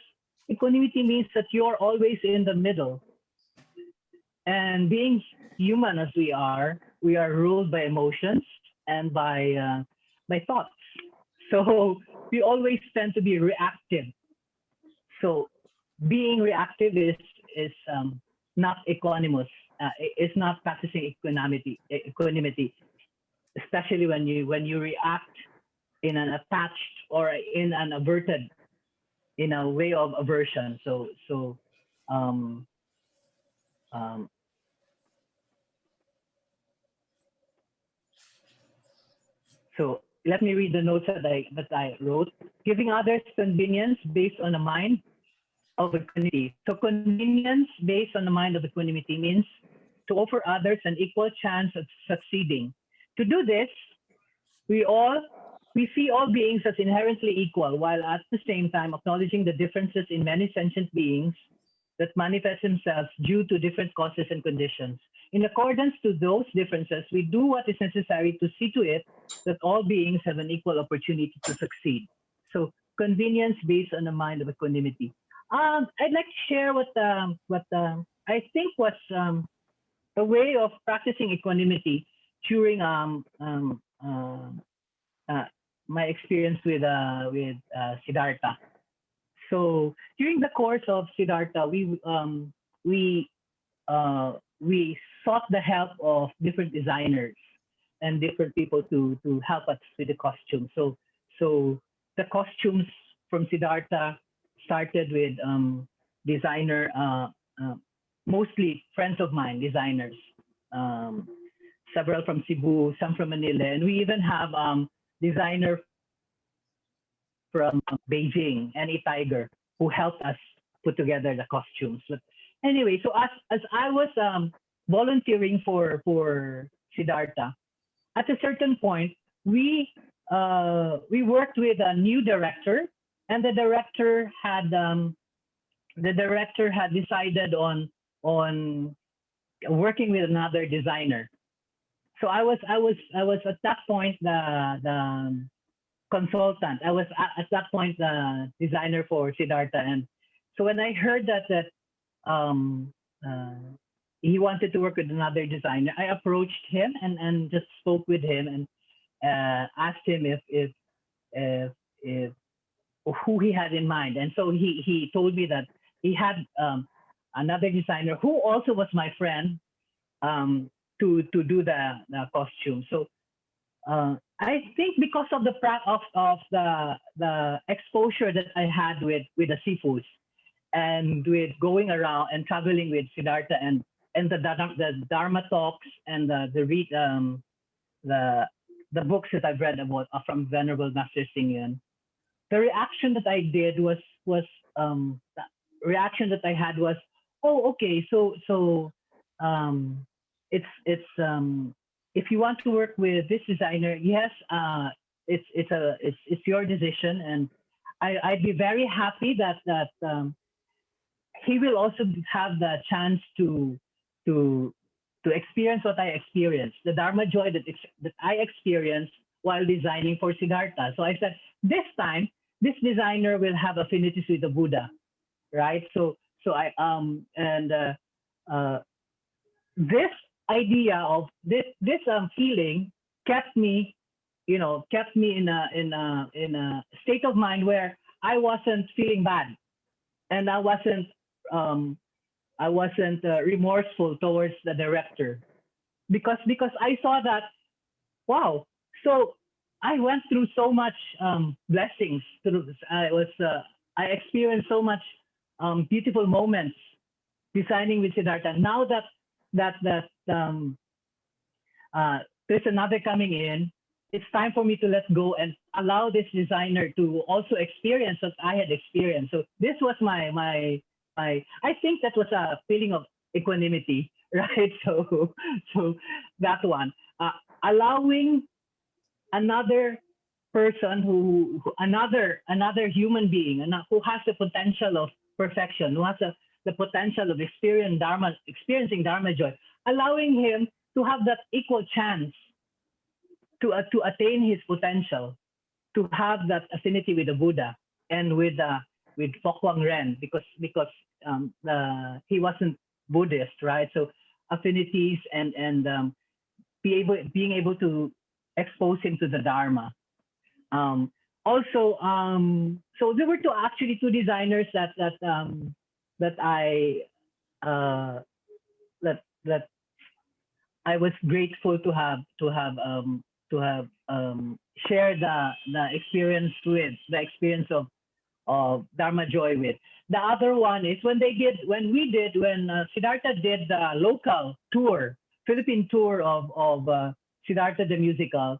equanimity means that you're always in the middle. And being human as we are ruled by emotions and by thoughts. So we always tend to be reactive. So being reactive is not equanimous. It's not practicing equanimity. Equanimity, especially when you react in an attached or in an averted, in a way of aversion. Um, um, So let me read the notes that I wrote. Giving others convenience based on a mind of equanimity. So convenience based on the mind of equanimity means to offer others an equal chance of succeeding. To do this, we all we see all beings as inherently equal, while at the same time acknowledging the differences in many sentient beings that manifest themselves due to different causes and conditions. In accordance to those differences, we do what is necessary to see to it that all beings have an equal opportunity to succeed. So convenience based on the mind of equanimity. I'd like to share what I think was a way of practicing equanimity during uh, my experience with Siddhartha. So during the course of Siddhartha, we we sought the help of different designers and different people to help us with the costumes. So the costumes from Siddhartha started with designer, mostly friends of mine, designers, um, several from Cebu, some from Manila, and we even have designer from Beijing, Annie Tiger, who helped us put together the costumes. But anyway, so as I was volunteering for Siddhartha, at a certain point, we worked with a new director, and the director had decided on working with another designer. So I was at that point the consultant. I was at that point the designer for Siddhartha, and so when I heard that um, he wanted to work with another designer. I approached him and just spoke with him and asked him if if who he had in mind. And so he told me that he had another designer who also was my friend to do the costume. So I think because of the exposure that I had with the seafoods and with going around and traveling with Siddhartha and the Dharma talks and the the books that I've read about from Venerable Master Singyen, the reaction that I did was the reaction that I had was, oh, okay, so um it's if you want to work with this designer, yes, it's your decision, and I'd be very happy that he will also have the chance to to experience what I experienced, the Dharma joy that I experienced while designing for Siddhartha. So I said, this time, this designer will have affinities with the Buddha, right? So I uh, this idea of this feeling kept me, kept me in a state of mind where I wasn't feeling bad and um, I wasn't remorseful towards the director because I saw that, wow. So I went through so much blessings. I experienced so much beautiful moments designing with Siddhartha. Now that there's another coming in, it's time for me to let go and allow this designer to also experience what I had experienced. So this was my. I think that was a feeling of equanimity, right? So that one, allowing another person another human being and who has the potential of perfection, who has the potential of experiencing dharma joy, allowing him to have that equal chance to attain his potential, to have that affinity with the Buddha and with Fokwang Ren, because he wasn't Buddhist, right? So affinities and being able to expose him to the Dharma. Also, so there were two designers that I uh, that I was grateful to have shared the experience with the experience of Dharma Joy with. The other one is when Siddhartha did the local tour, Philippine tour of Siddhartha the musical.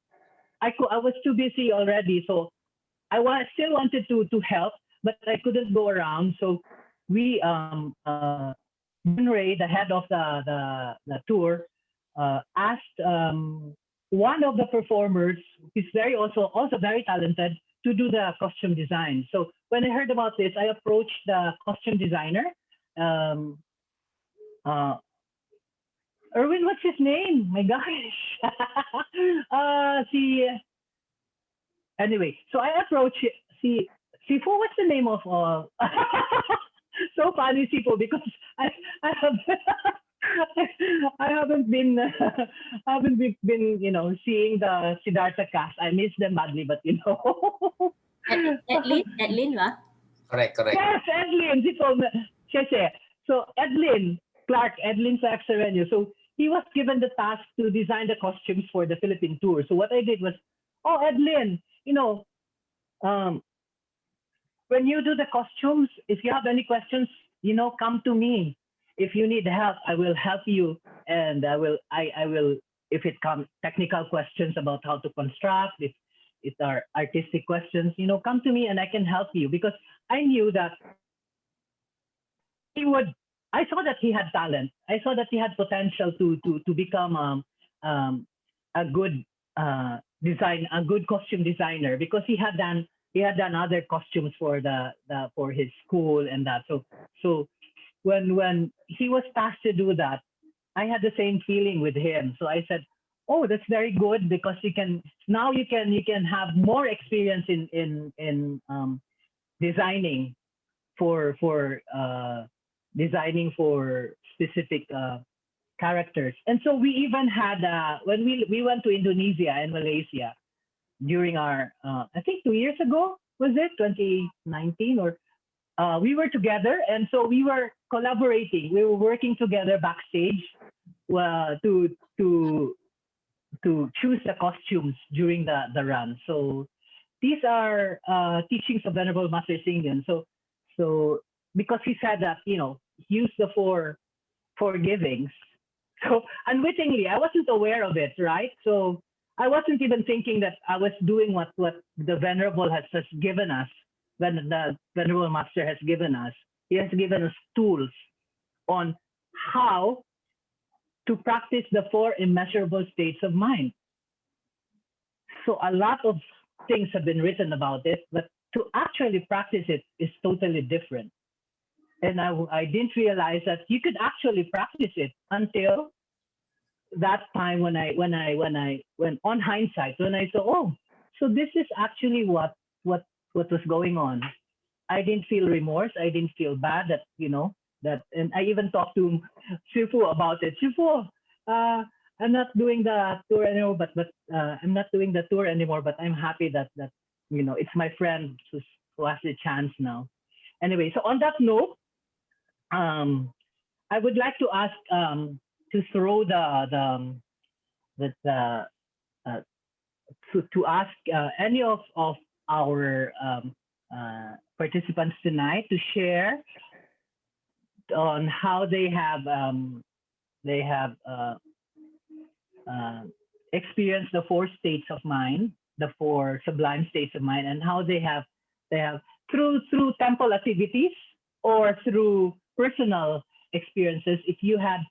I was too busy already, so still wanted to help, but I couldn't go around. So we John Ray, the head of the tour, asked one of the performers, who's also very talented, to do the costume design. So when I heard about this, I approached the costume designer. Um, uh, Erwin, what's his name? My gosh. See, anyway, so I approached see Sifu. What's the name of so funny Sifu because I have I haven't been seeing the Siddhartha cast. I miss them badly, but Edlin, ba? Correct. yes, Edlin. So Edlin Saxareño. So he was given the task to design the costumes for the Philippine tour. So what I did was, oh, Edlin, um, when you do the costumes, if you have any questions, come to me. If you need help, I will help you, and I will if it comes technical questions about how to construct, if it are artistic questions, come to me and I can help you because I knew that he would. I saw that he had talent. I saw that he had potential to become um, a good a good costume designer because he had done other costumes for for his school and that. So when he was tasked to do that, I had the same feeling with him. So I said, "Oh, that's very good because you can have more experience in designing for designing for specific characters. And so we even had when we went to Indonesia and Malaysia during our I think 2 years ago, was it 2019, or we were together, and so we were collaborating. We were working together backstage to choose the costumes during the run. So these are teachings of Venerable Master Singen. So because he said that, use the four givings. So unwittingly, I wasn't aware of it, right? So I wasn't even thinking that I was doing what the Venerable has given us, when the Venerable Master has given us. He has given us tools on how to practice the four immeasurable states of mind. So a lot of things have been written about it, but to actually practice it is totally different. And I didn't realize that you could actually practice it until that time when on hindsight, when I saw, oh, so this is actually what was going on. I didn't feel remorse. I didn't feel bad that, that, and I even talked to Shifu about it. Shifu, I'm not doing the tour anymore, but I'm not doing the tour anymore, but I'm happy that, it's my friend who has the chance now. Anyway, so on that note, um, I would like to ask, to throw the uh, to ask any of our participants tonight to share on how they have uh, experienced the four states of mind, the four sublime states of mind, and how they have through temple activities or through personal experiences. If you had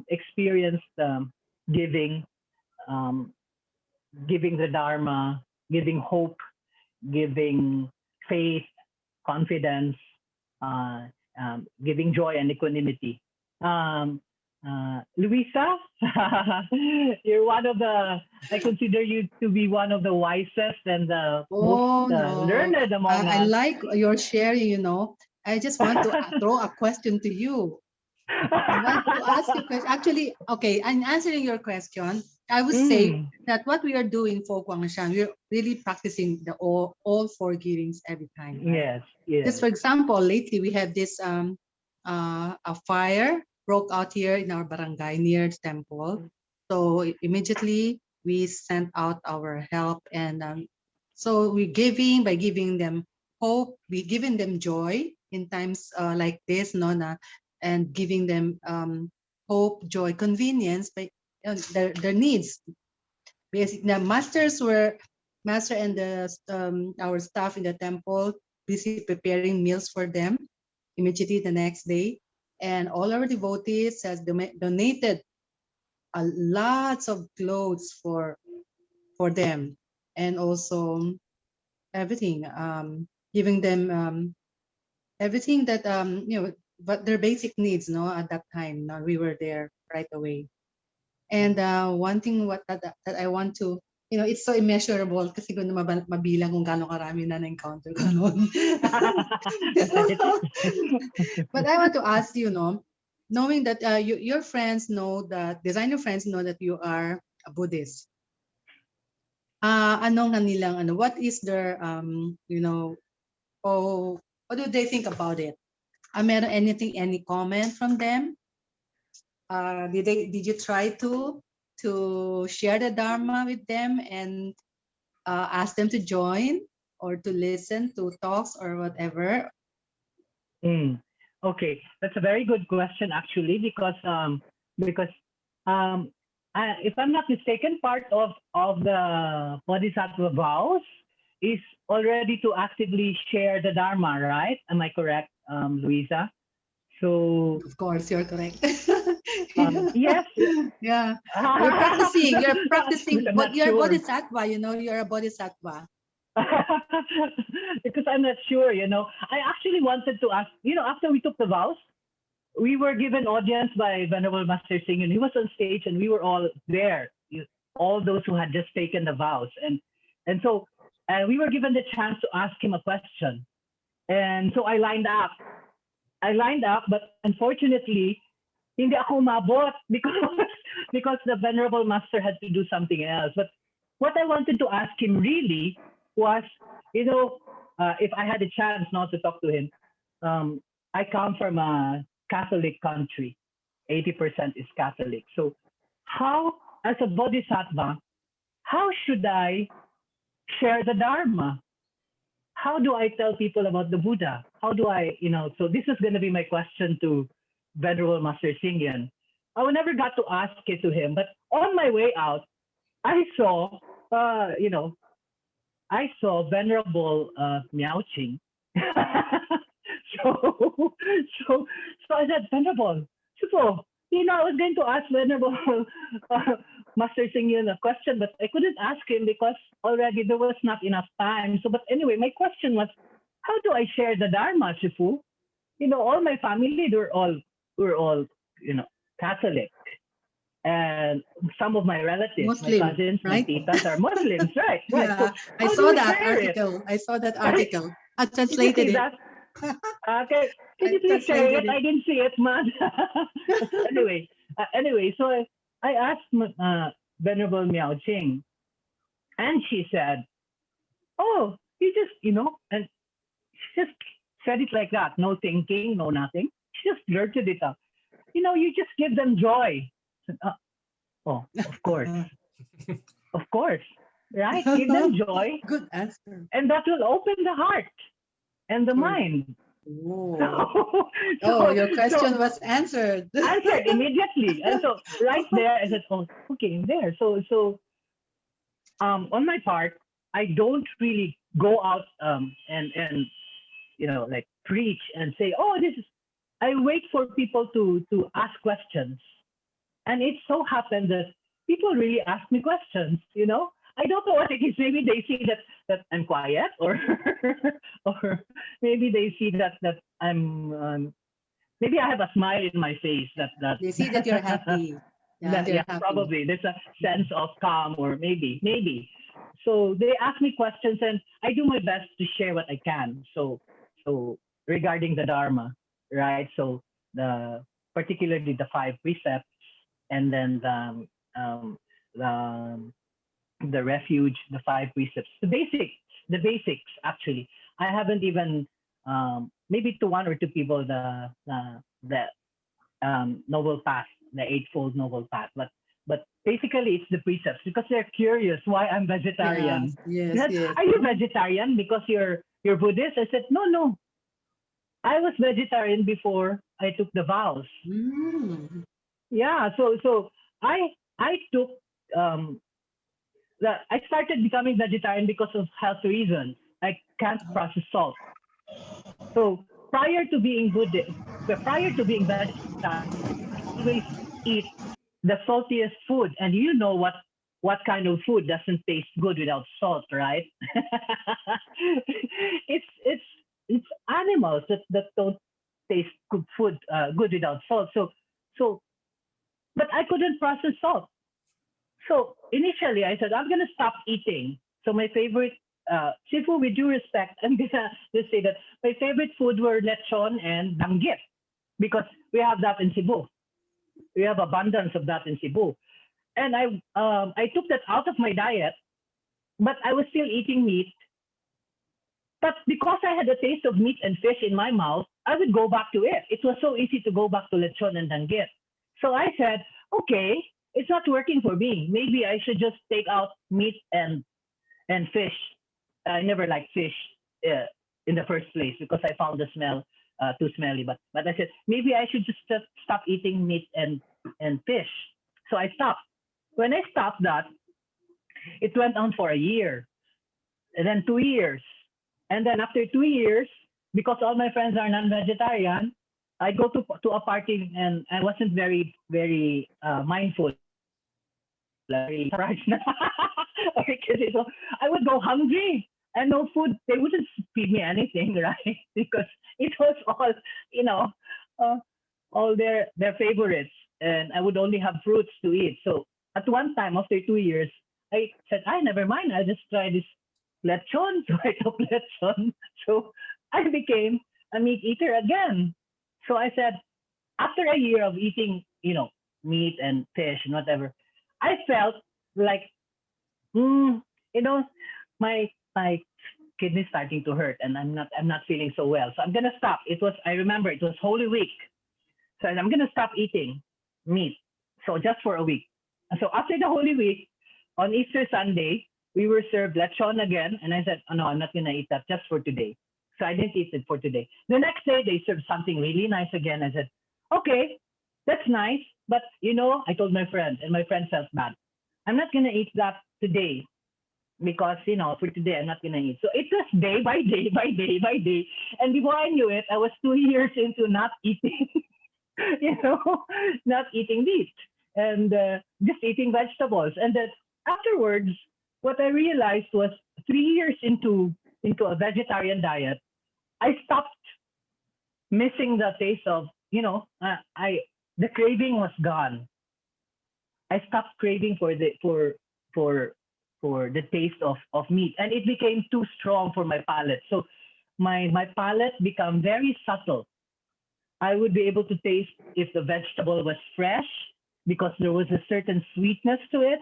experienced giving, um, giving the Dharma, giving hope, giving faith, confidence, uh, giving joy and equanimity. Um, Luisa, you're one of the, I consider you to be one of the wisest and the most Oh no, learned among I us. like your sharing. I just want to throw a question to you. I want to ask you a question. Actually, okay, I'm answering your question. I would say Mm, that what we are doing for Guangshan, we're really practicing the all four givings every time, right? yes, Just yes. for example, lately we had this a fire broke out here in our barangay near the temple. So immediately we sent out our help, and so we giving by giving them hope, we giving them joy in times like this, no, and giving them hope, joy, convenience by their needs. Basic the master and the our staff in the temple busy preparing meals for them immediately the next day, and all our devotees has donated a lots of clothes for them, and also everything, giving them everything that but their basic needs, no, at that time, no, we were there right away. And one thing that I want to, it's so immeasurable kasi kung mabilang kung gaano karami na na-encounter ko noon. Right. But I want to ask you, no, knowing that your friends know that, designer friends know that you are a Buddhist. Anong kanilang, what is their, oh, what do they think about it? Meron any comment from them? Did you try to share the Dharma with them and ask them to join or to listen to talks or whatever? Mm. Okay, that's a very good question actually, because if I'm not mistaken, part of the Bodhisattva vows is already to actively share the Dharma, right? Am I correct, Luisa? So Of course, you're correct. yes, Yeah, you're practicing. You're because practicing. I'm But not you're a sure. bodhisattva. You're a bodhisattva. Because I'm not sure. I actually wanted to ask. After we took the vows, we were given audience by Venerable Master Singh, and he was on stage, and we were all there, all those who had just taken the vows, and so we were given the chance to ask him a question, and so I lined up, I lined up, but unfortunately, hindi ako umabot because because the venerable master had to do something else. But what I wanted to ask him really was, you know, if I had a chance not to talk to him, I come from a Catholic country. 80% is Catholic. So how, as a bodhisattva, how should I share the Dharma? How do I tell people about the Buddha? How do I, so this is going to be my question to Venerable Master Singyan. I never got to ask it to him, but on my way out, I saw, uh, you know, I saw Venerable Miao-Ching. so, so, so I said, Venerable, so, I was going to ask Venerable uh, Master Singyan a question, but I couldn't ask him because already there was not enough time. So, but anyway, my question was, how do I share the Dharma, Shifu? All my family, we're all, you know, Catholic. And some of my relatives, my Muslim, cousins, my right? titas are Muslims, right? Right. So Yeah, I how do saw we that share it? article. I saw that Right? article. I Did you translated see it. that? Can I you please share translated it? it. I didn't see it, man. But anyway, so I asked Venerable Miao Ching, and she said, "Oh, you just, and she just said it like that, no thinking, no nothing. She just blurted it out. You just give them joy." I said, oh, of course, of course, right? Give them joy, Good answer. and that will open the heart and the Correct. mind. Oh. So, Oh, so, your so question was answered. answered immediately. And so right there, I said, oh, okay, there. So on my part, I don't really go out and like preach and say, oh, this is. I wait for people to ask questions, and it so happened that people really ask me questions. I don't know what it is. Maybe they see that I'm quiet, or or maybe they see that I'm maybe I have a smile in my face They see that you're happy. Yeah, yeah, they're happy. probably there's a sense of calm, or maybe. So they ask me questions, and I do my best to share what I can. So regarding the Dharma, right? So the particularly the five precepts, and then the the refuge, the five precepts, the basics actually. I haven't even maybe to one or two people the noble path, the eightfold noble path, but basically it's the precepts because they're curious why I'm vegetarian. Yes, yes, They said, yes. are you vegetarian because you're Buddhist? I said, no, I was vegetarian before I took the vows. Mm. Yeah, so I took um I started becoming vegetarian because of health reasons. I can't process salt. So prior to being vegetarian, I always eat the saltiest food, and what kind of food doesn't taste good without salt, right? it's it's animals that don't taste good food good without salt. So but I couldn't process salt. So initially, I said, I'm going to stop eating. So my favorite, Sifu, with due respect, I'm going to just say that my favorite food were lechon and danggit because we have that in Cebu. We have abundance of that in Cebu. And I took that out of my diet, but I was still eating meat. But because I had a taste of meat and fish in my mouth, I would go back to it. It was so easy to go back to lechon and danggit. So I said, okay, it's not working for me. Maybe I should just take out meat and fish. I never liked fish uh, in the first place because I found the smell too smelly. But I said maybe I should just stop eating meat and fish. So I stopped. When I stopped that, it went on for a year, and then 2 years, and then after 2 years, because all my friends are non-vegetarian, I go to a party and I wasn't very mindful. I was really surprised. Okay, so I would go hungry and no food. They wouldn't feed me anything, right? Because it was all, you know, uh, all their favorites, and I would only have fruits to eat. So at one time, after 2 years, I said, "I never mind. I'll just try this lechon." So I took lechon. So I became a meat eater again. So I said, after a year of eating, meat and fish and whatever, I felt like, mm, you know, my kidney starting to hurt, and I'm not feeling so well. So I'm gonna stop. I remember it was Holy Week, so I'm gonna stop eating meat. So just for a week. And so after the Holy Week, on Easter Sunday, we were served lechon again, and I said, oh, no, I'm not gonna eat that just for today. So I didn't eat it for today. The next day they served something really nice again. I said, okay, that's nice, but I told my friend, and my friend felt bad. I'm not gonna eat that today because for today I'm not gonna eat. So it was day by day by day by day, and before I knew it, I was 2 years into not eating, you know, not eating meat and just eating vegetables. And then afterwards, what I realized was 3 years into a vegetarian diet, I stopped missing the taste of I the craving was gone. I stopped craving for for the taste of meat, and it became too strong for my palate. So my palate became very subtle. I would be able to taste if the vegetable was fresh because there was a certain sweetness to it.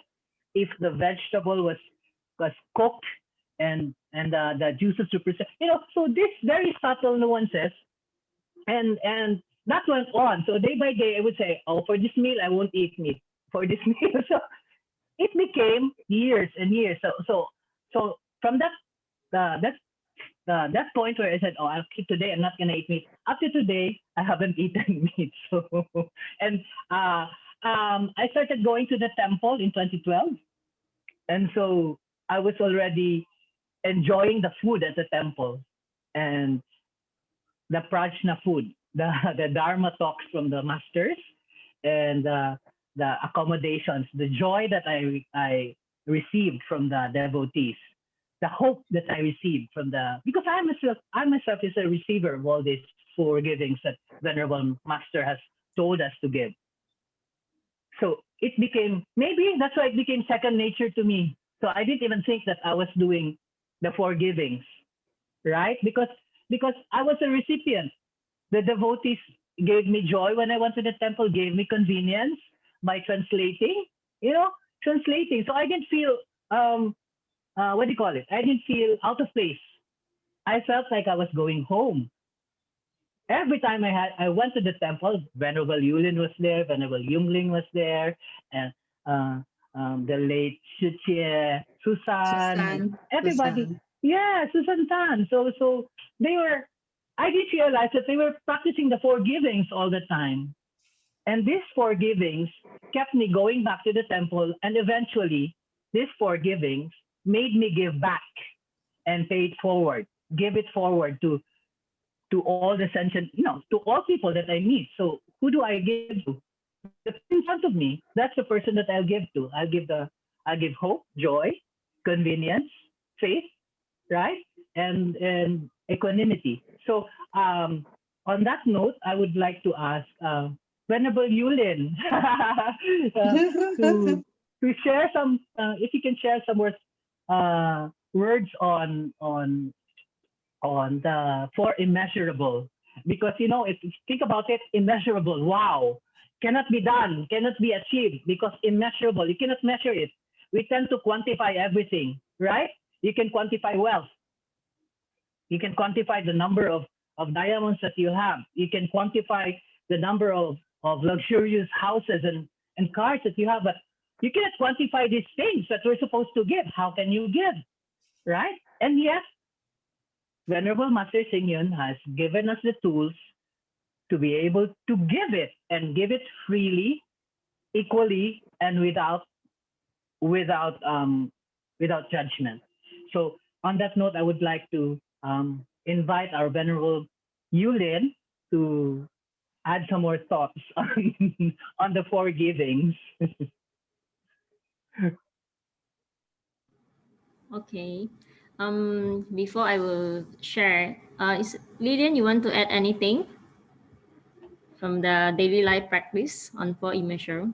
If the vegetable was cooked and the juices were present, so this very subtle nuances and that went on. So day by day, I would say, oh, for this meal, I won't eat meat. For this meal, so it became years and years. So from that point where I said, oh, I'll keep today. I'm not gonna eat meat. After today, I haven't eaten meat. So and I started going to the temple in 2012, and so I was already enjoying the food at the temple and the prajna food, the dharma talks from the masters, and the accommodations, the joy that I received from the devotees, the hope that I received from because I myself is a receiver of all these forgivings that Venerable Master has told us to give. So it became, maybe that's why it became second nature to me. So I didn't even think that I was doing the forgivings, right? Because I was a recipient. The devotees gave me joy when I went to the temple, gave me convenience by translating, you know, translating. So I didn't feel, what do you call it? I didn't feel out of place. I felt like I was going home. Every time I went to the temple, Venerable Yulin was there, Venerable Yungling was there, and uh, the late Shuchie, Susan, and Susan, everybody. Susan. Yeah, Susan Tan. So they were. I did realize that they were practicing the forgivings all the time, and these forgivings kept me going back to the temple, and eventually, these forgivings made me give back and pay it forward, give it forward to all the sentient, to all people that I meet. So who do I give to? The person in front of me, that's the person that I'll give to. I'll give hope, joy, convenience, faith, right? And equanimity. So on that note, I would like to ask Venerable Yulin to share some, if you can share some words on the for immeasurable, because if you think about it, immeasurable, wow, cannot be done, cannot be achieved, because immeasurable, you cannot measure it. We tend to quantify everything, right? You can quantify wealth, you can quantify the number of diamonds that you have, you can quantify the number of luxurious houses and cars that you have, but you cannot quantify these things that we're supposed to give. How can you give, right? And yet Venerable Master Xing has given us the tools to be able to give it, and give it freely, equally, and without without judgment. So on that note, I would like to invite our Venerable Yulin to add some more thoughts on the forgivings. Okay. Before I will share, is Lilian, you want to add anything from the daily life practice on for immeasurable?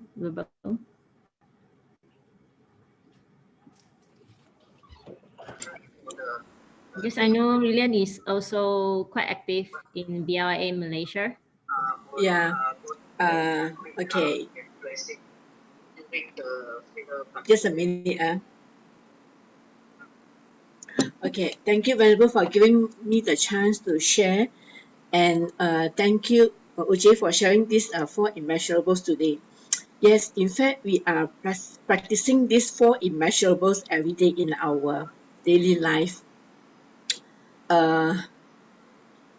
Because I know Lilian is also quite active in BIA Malaysia. Yeah. Okay. Just a minute. Okay. Thank you, Venerable, for giving me the chance to share. And thank you, Uche, for sharing these four immeasurables today. Yes, in fact, we are practicing these four immeasurables every day in our daily life. Uh,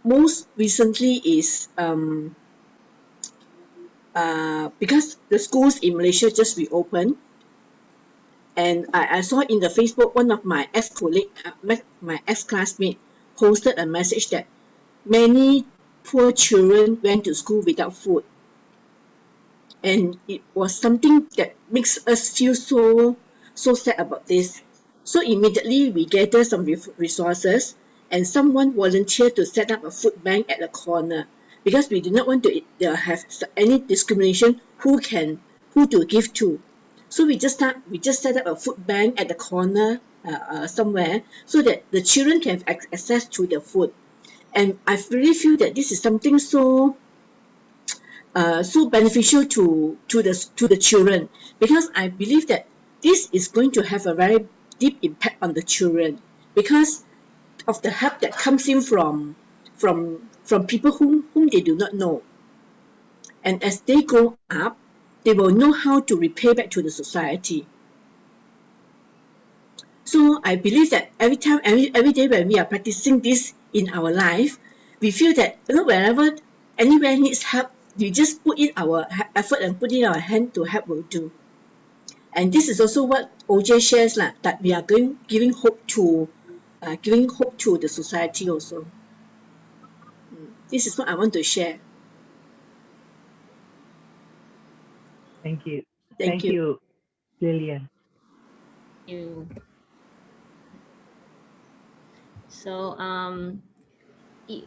Most recently is because the schools in Malaysia just reopened, and I saw in the Facebook one of my ex-colleague, my ex-classmate posted a message that many poor children went to school without food, and it was something that makes us feel so sad about this. So immediately we gather some resources, and someone volunteered to set up a food bank at the corner, because we do not want to have any discrimination who to give to. So we just set up a food bank at the corner somewhere, so that the children can have access to the food. And I really feel that this is something so beneficial to the children, because I believe that this is going to have a very deep impact on the children, because of the help that comes in from people whom they do not know. And as they grow up, they will know how to repay back to the society. So I believe that every day when we are practicing this in our life, we feel that wherever anywhere needs help, we just put in our effort and put in our hand to help will do. And this is also what OJ shares lah, that we are giving hope to the society also. This is what I want to share. Thank you. Thank Thank you. you, Lillian. You. So i-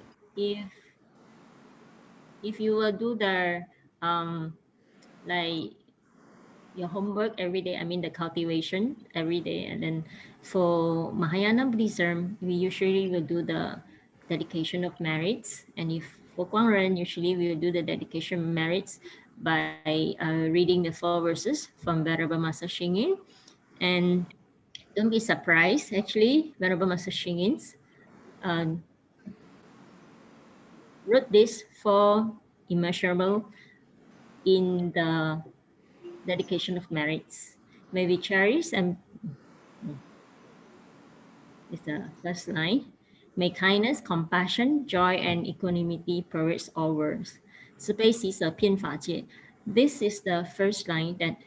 if you will do the um like your homework every day, I mean the cultivation every day, and then for Mahayana Buddhism, we usually will do the dedication of merits, and if for Guangren, usually we will do the dedication of merits by reading the 4 verses from Venerable Master Shingin. And don't be surprised, actually, Venerable Master Shingin uh, wrote this for immeasurable in the dedication of merits. May we cherish and is the first line. May kindness, compassion, joy, and equanimity pervade all worlds. 慈悲喜舍遍法界. This is the first line that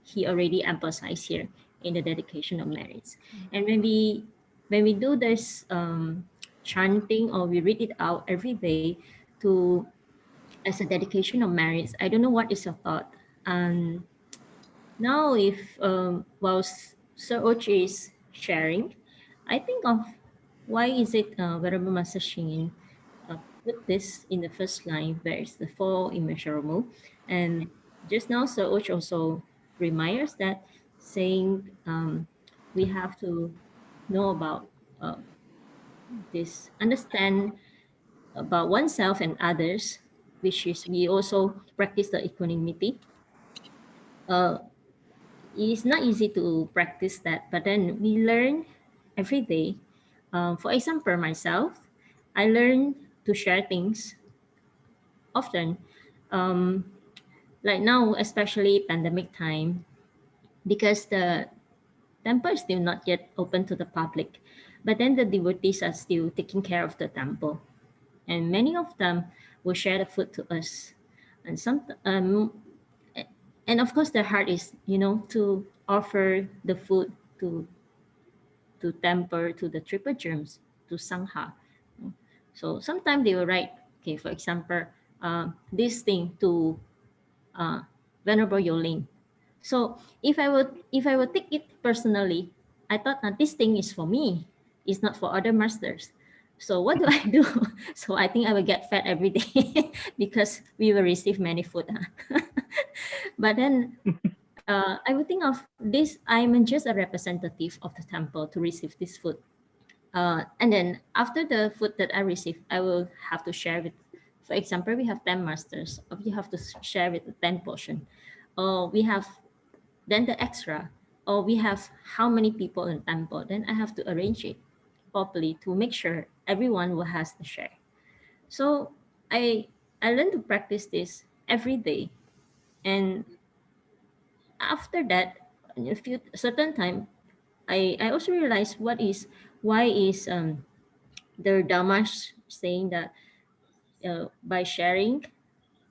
he already emphasized here in the dedication of merits. And when we do this chanting, or we read it out every day to as a dedication of merits, I don't know what is your thought. And now, if while Sir Och is sharing, I think of why is it Venerable Master Shin put this in the first line, where it's the four immeasurable. And just now, Sir Och also reminds us that saying we have to know about this, understand about oneself and others, which is we also practice the equanimity. Uh, it's not easy to practice that, but then we learn every day. For example, myself, I learn to share things often. Um, like now, especially pandemic time, because the temple is still not yet open to the public, but then the devotees are still taking care of the temple, and many of them will share the food to us, and and of course, their heart is to offer the food to temper to the triple germs, to Sangha. So sometimes they will write, okay, for example, this thing to uh, Venerable Yolin. So if I would take it personally, I thought that this thing is for me, it's not for other masters. So what do I do? So I think I will get fat every day because we will receive many food. But then I would think of this, I'm just a representative of the temple to receive this food. And then after the food that I receive, I will have to share with For example, we have 10 masters, you have to share with the 10 portion. Or we have then the extra, or we have how many people in temple, then I have to arrange it properly to make sure everyone will has the share. So I I learned to practice this every day, and after that, in a few certain time, I also realized why is the Dharma saying that by sharing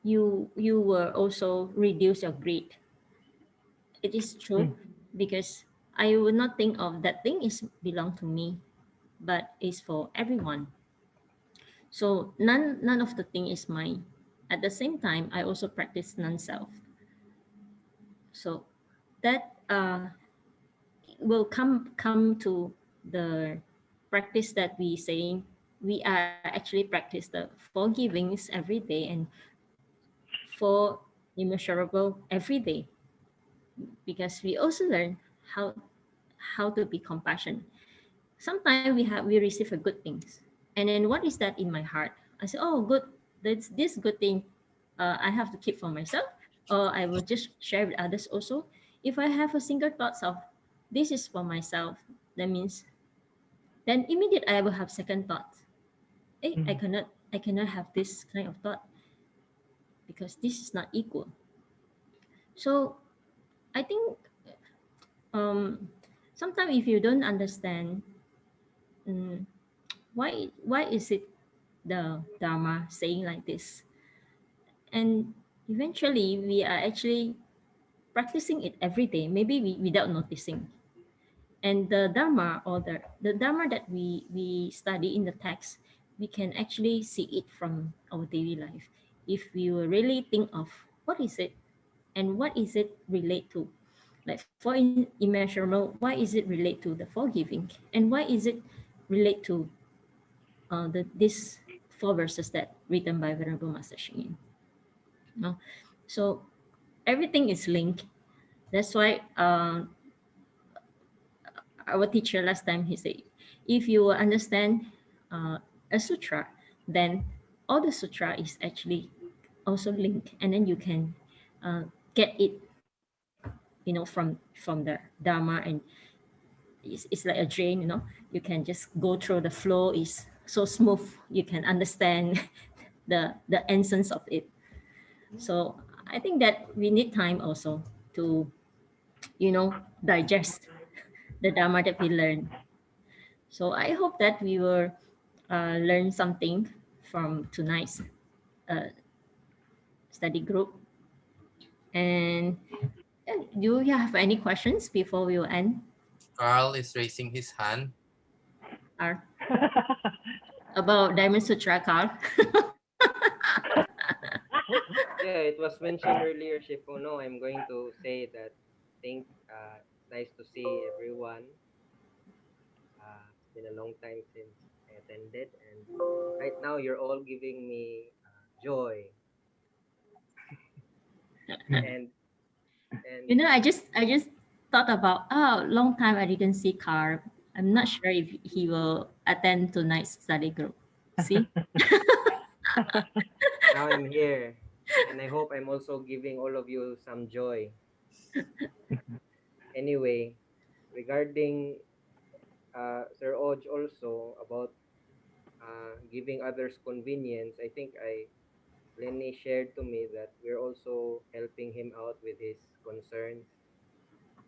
you will also reduce your greed. It is true because I would not think of that thing is belong to me, but is for everyone. So none of the thing is mine. At the same time, I also practice non-self. So that will come to the practice that we saying we are actually practice the forgivings every day and for immeasurable every day, because we also learn how how to be compassionate. Sometimes we receive a good things, and then what is that in my heart? I say, oh, good, that's this good thing. I have to keep for myself, or I will just share with others also. If I have a single thoughts of this is for myself, that means then immediate I will have second thoughts. Hey, I cannot have this kind of thought because this is not equal. So I think um sometimes if you don't understand, mm, why is it the Dharma saying like this? And eventually we are actually practicing it every day, maybe without noticing. And the Dharma, or the Dharma that we study in the text, we can actually see it from our daily life. If we will really think of what is it and what is it relate to. Like for immeasurable, why is it relate to the forgiving? And why is it relate to this four verses that written by Venerable Master Xing Yin? No? So everything is linked. That's why our teacher last time he said, if you understand uh, a sutra, then all the sutra is actually also linked, and then you can get it, from the Dharma, and it's like a drain, you can just go through the flow is so smooth, you can understand the essence of it. So I think that we need time also to digest the Dharma that we learn. So I hope that we will learn something from tonight's uh, study group. And do you have any questions before we will end? Carl is raising his hand. Or about Diamond Sutra, Carl? Yeah, it was mentioned earlier, Shifuno. I'm going to say that think it's nice to see everyone. It's been a long time since I attended, and right now you're all giving me joy and and I just thought about, long time I didn't see Carl. I'm not sure if he will attend tonight's study group. See? now I'm here, and I hope I'm also giving all of you some joy. Anyway, regarding Sir Oj also about giving others convenience, I think Lenny shared to me that we're also helping him out with his concerns.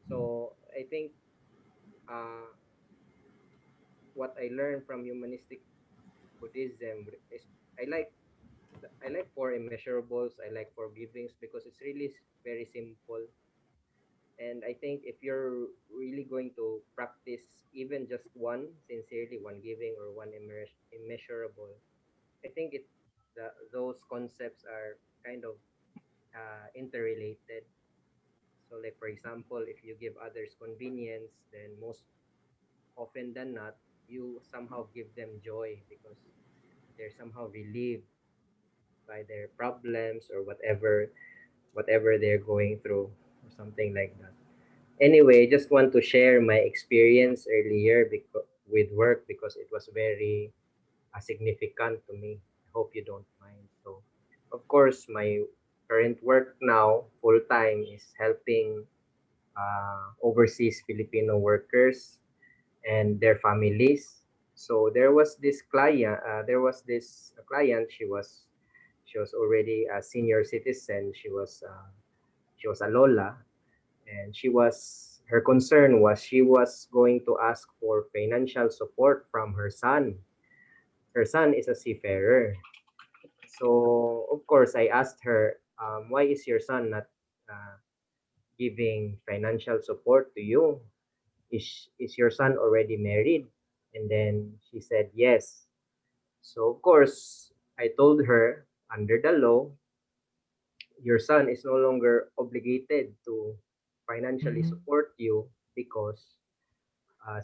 So I think uh, what I learned from humanistic Buddhism is I like I like four immeasurables. I like forgivings because it's really very simple. And I think if you're really going to practice even just one sincerely, one giving or one immeasurable, I think those concepts are kind of interrelated. So, like for example, if you give others convenience, then most often than not, you somehow give them joy because they're somehow relieved by their problems or whatever they're going through or something like that. Anyway, just want to share my experience earlier with work because it was very significant to me. I hope you don't mind. So of course, my current work now, full time, is helping overseas Filipino workers and their families. So there was this client. Client. She was already a senior citizen. She was a lola, and her concern was she was going to ask for financial support from her son. Her son is a seafarer. So of course I asked her, why is your son not uh, giving financial support to you? Is your son already married? And then she said yes. So of course I told her, under the law, your son is no longer obligated to financially Mhm. support you, because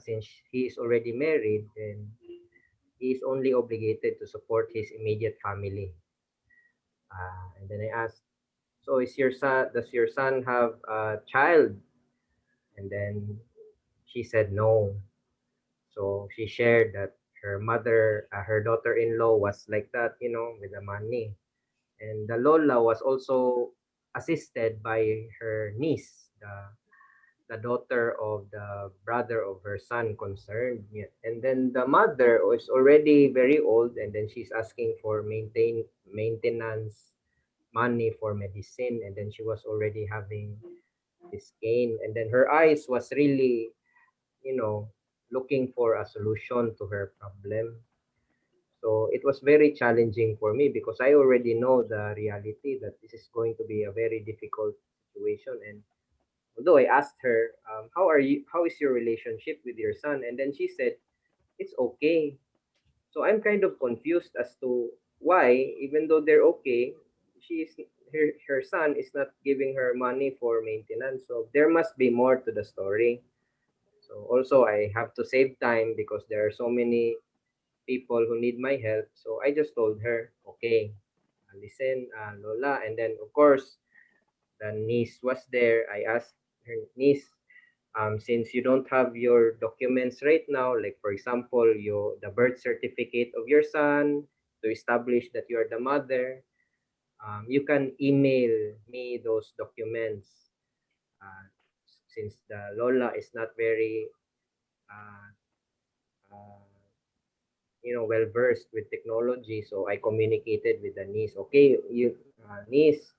since he is already married, then he is only obligated to support his immediate family. And then I asked, so does your son have a child? And then she said no. So she shared that her daughter-in-law was like that, with the money. And the Lola was also assisted by her niece, the daughter of the brother of her son concerned. Yeah. And then the mother was already very old, and then she's asking for maintenance money for medicine, and then she was already having this cane, and then her eyes was really, you know, looking for a solution to her problem. So it was very challenging for me because I already know the reality that this is going to be a very difficult situation. And although I asked her, how is your relationship with your son? And then she said, it's okay. So I'm kind of confused as to why, even though they're okay, she's her son is not giving her money for maintenance. So there must be more to the story. So also I have to save time because there are so many people who need my help. So I just told her, okay, listen, Lola. And then of course the niece was there. I asked her niece, since you don't have your documents right now, like for example, the birth certificate of your son to establish that you are the mother, you can email me those documents. Uh, since the Lola is not very uh, uh, well versed with technology, so I communicated with the niece. Okay, niece,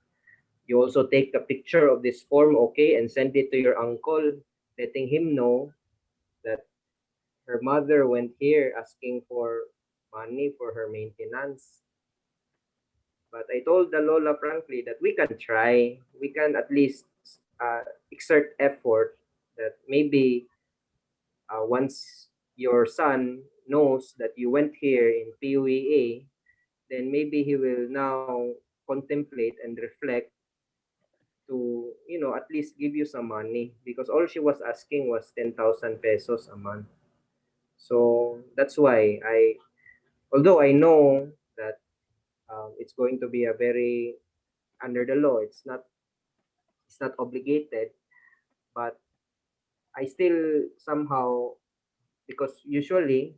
you also take a picture of this form, okay, and send it to your uncle, letting him know that her mother went here asking for money for her maintenance. But I told the Lola frankly that we can try, we can at least exert effort, that maybe once your son knows that you went here in PUEA, then maybe he will now contemplate and reflect to, at least give you some money, because all she was asking was 10,000 pesos a month. So that's why although I know that it's going to be a very, under the law, it's not obligated, but I still somehow, because usually,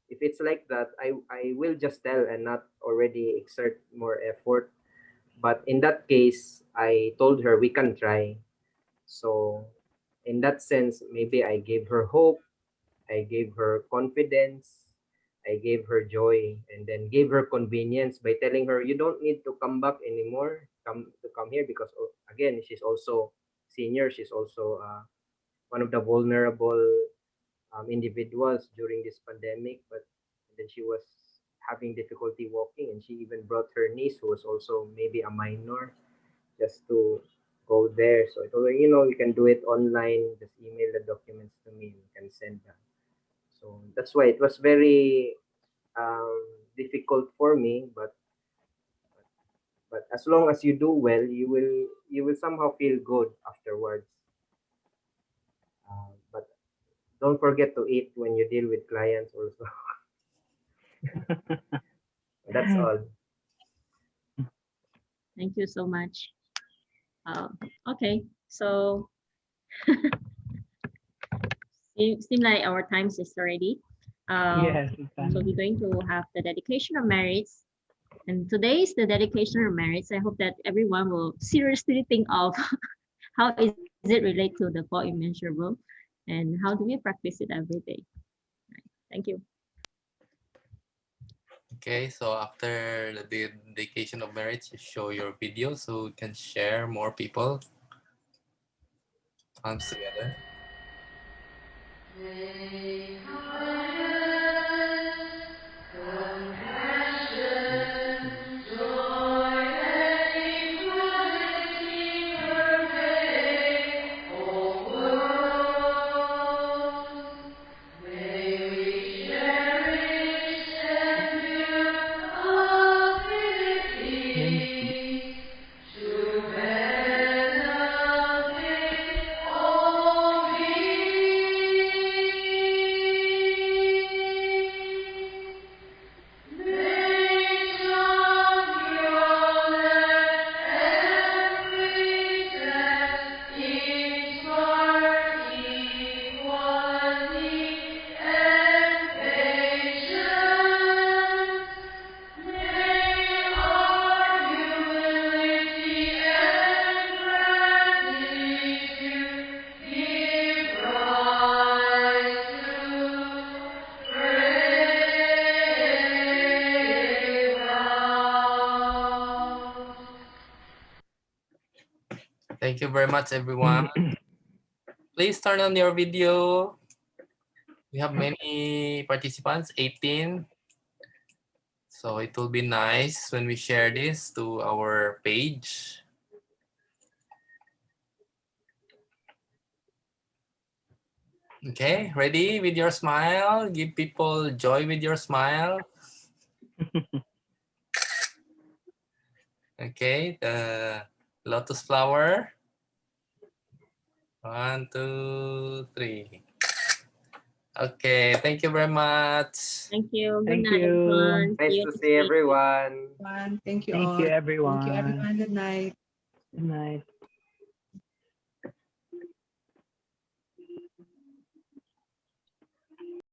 if it's like that, I will just tell and not already exert more effort. But in that case, I told her we can try. So in that sense, maybe I gave her hope, I gave her confidence, I gave her joy, and then gave her convenience by telling her you don't need to come back anymore, come here, because again, she's also senior, she's also one of the vulnerable individuals during this pandemic. But then she was having difficulty walking, and she even brought her niece, who was also maybe a minor, just to go there. So I told her, you can do it online. Just email the documents to me. You can send them. So that's why it was very difficult for me. But as long as you do well, you will somehow feel good afterwards. But don't forget to eat when you deal with clients also. That's all. Thank you so much. Okay, so seem like our times is already. Yes, So exactly. we're going to have the dedication of marriage And today is the dedication of marriage. I hope that everyone will seriously think of how is it relate to the four immeasurable and how do we practice it every day. Thank you. Okay, so after the dedication of marriage, you show your video so we can share more people comes together. Thank you very much, everyone. Please turn on your video. We have many participants, 18. So it will be nice when we share this to our page. Okay, ready with your smile? Give people joy with your smile. Okay, the lotus flower. 1, 2, 3. Okay, thank you very much. Thank you. Good Thank night, you. everyone. See Nice you to next see week. everyone. Thank you Thank all. you, Thank you, everyone. everyone. Good night. Good night.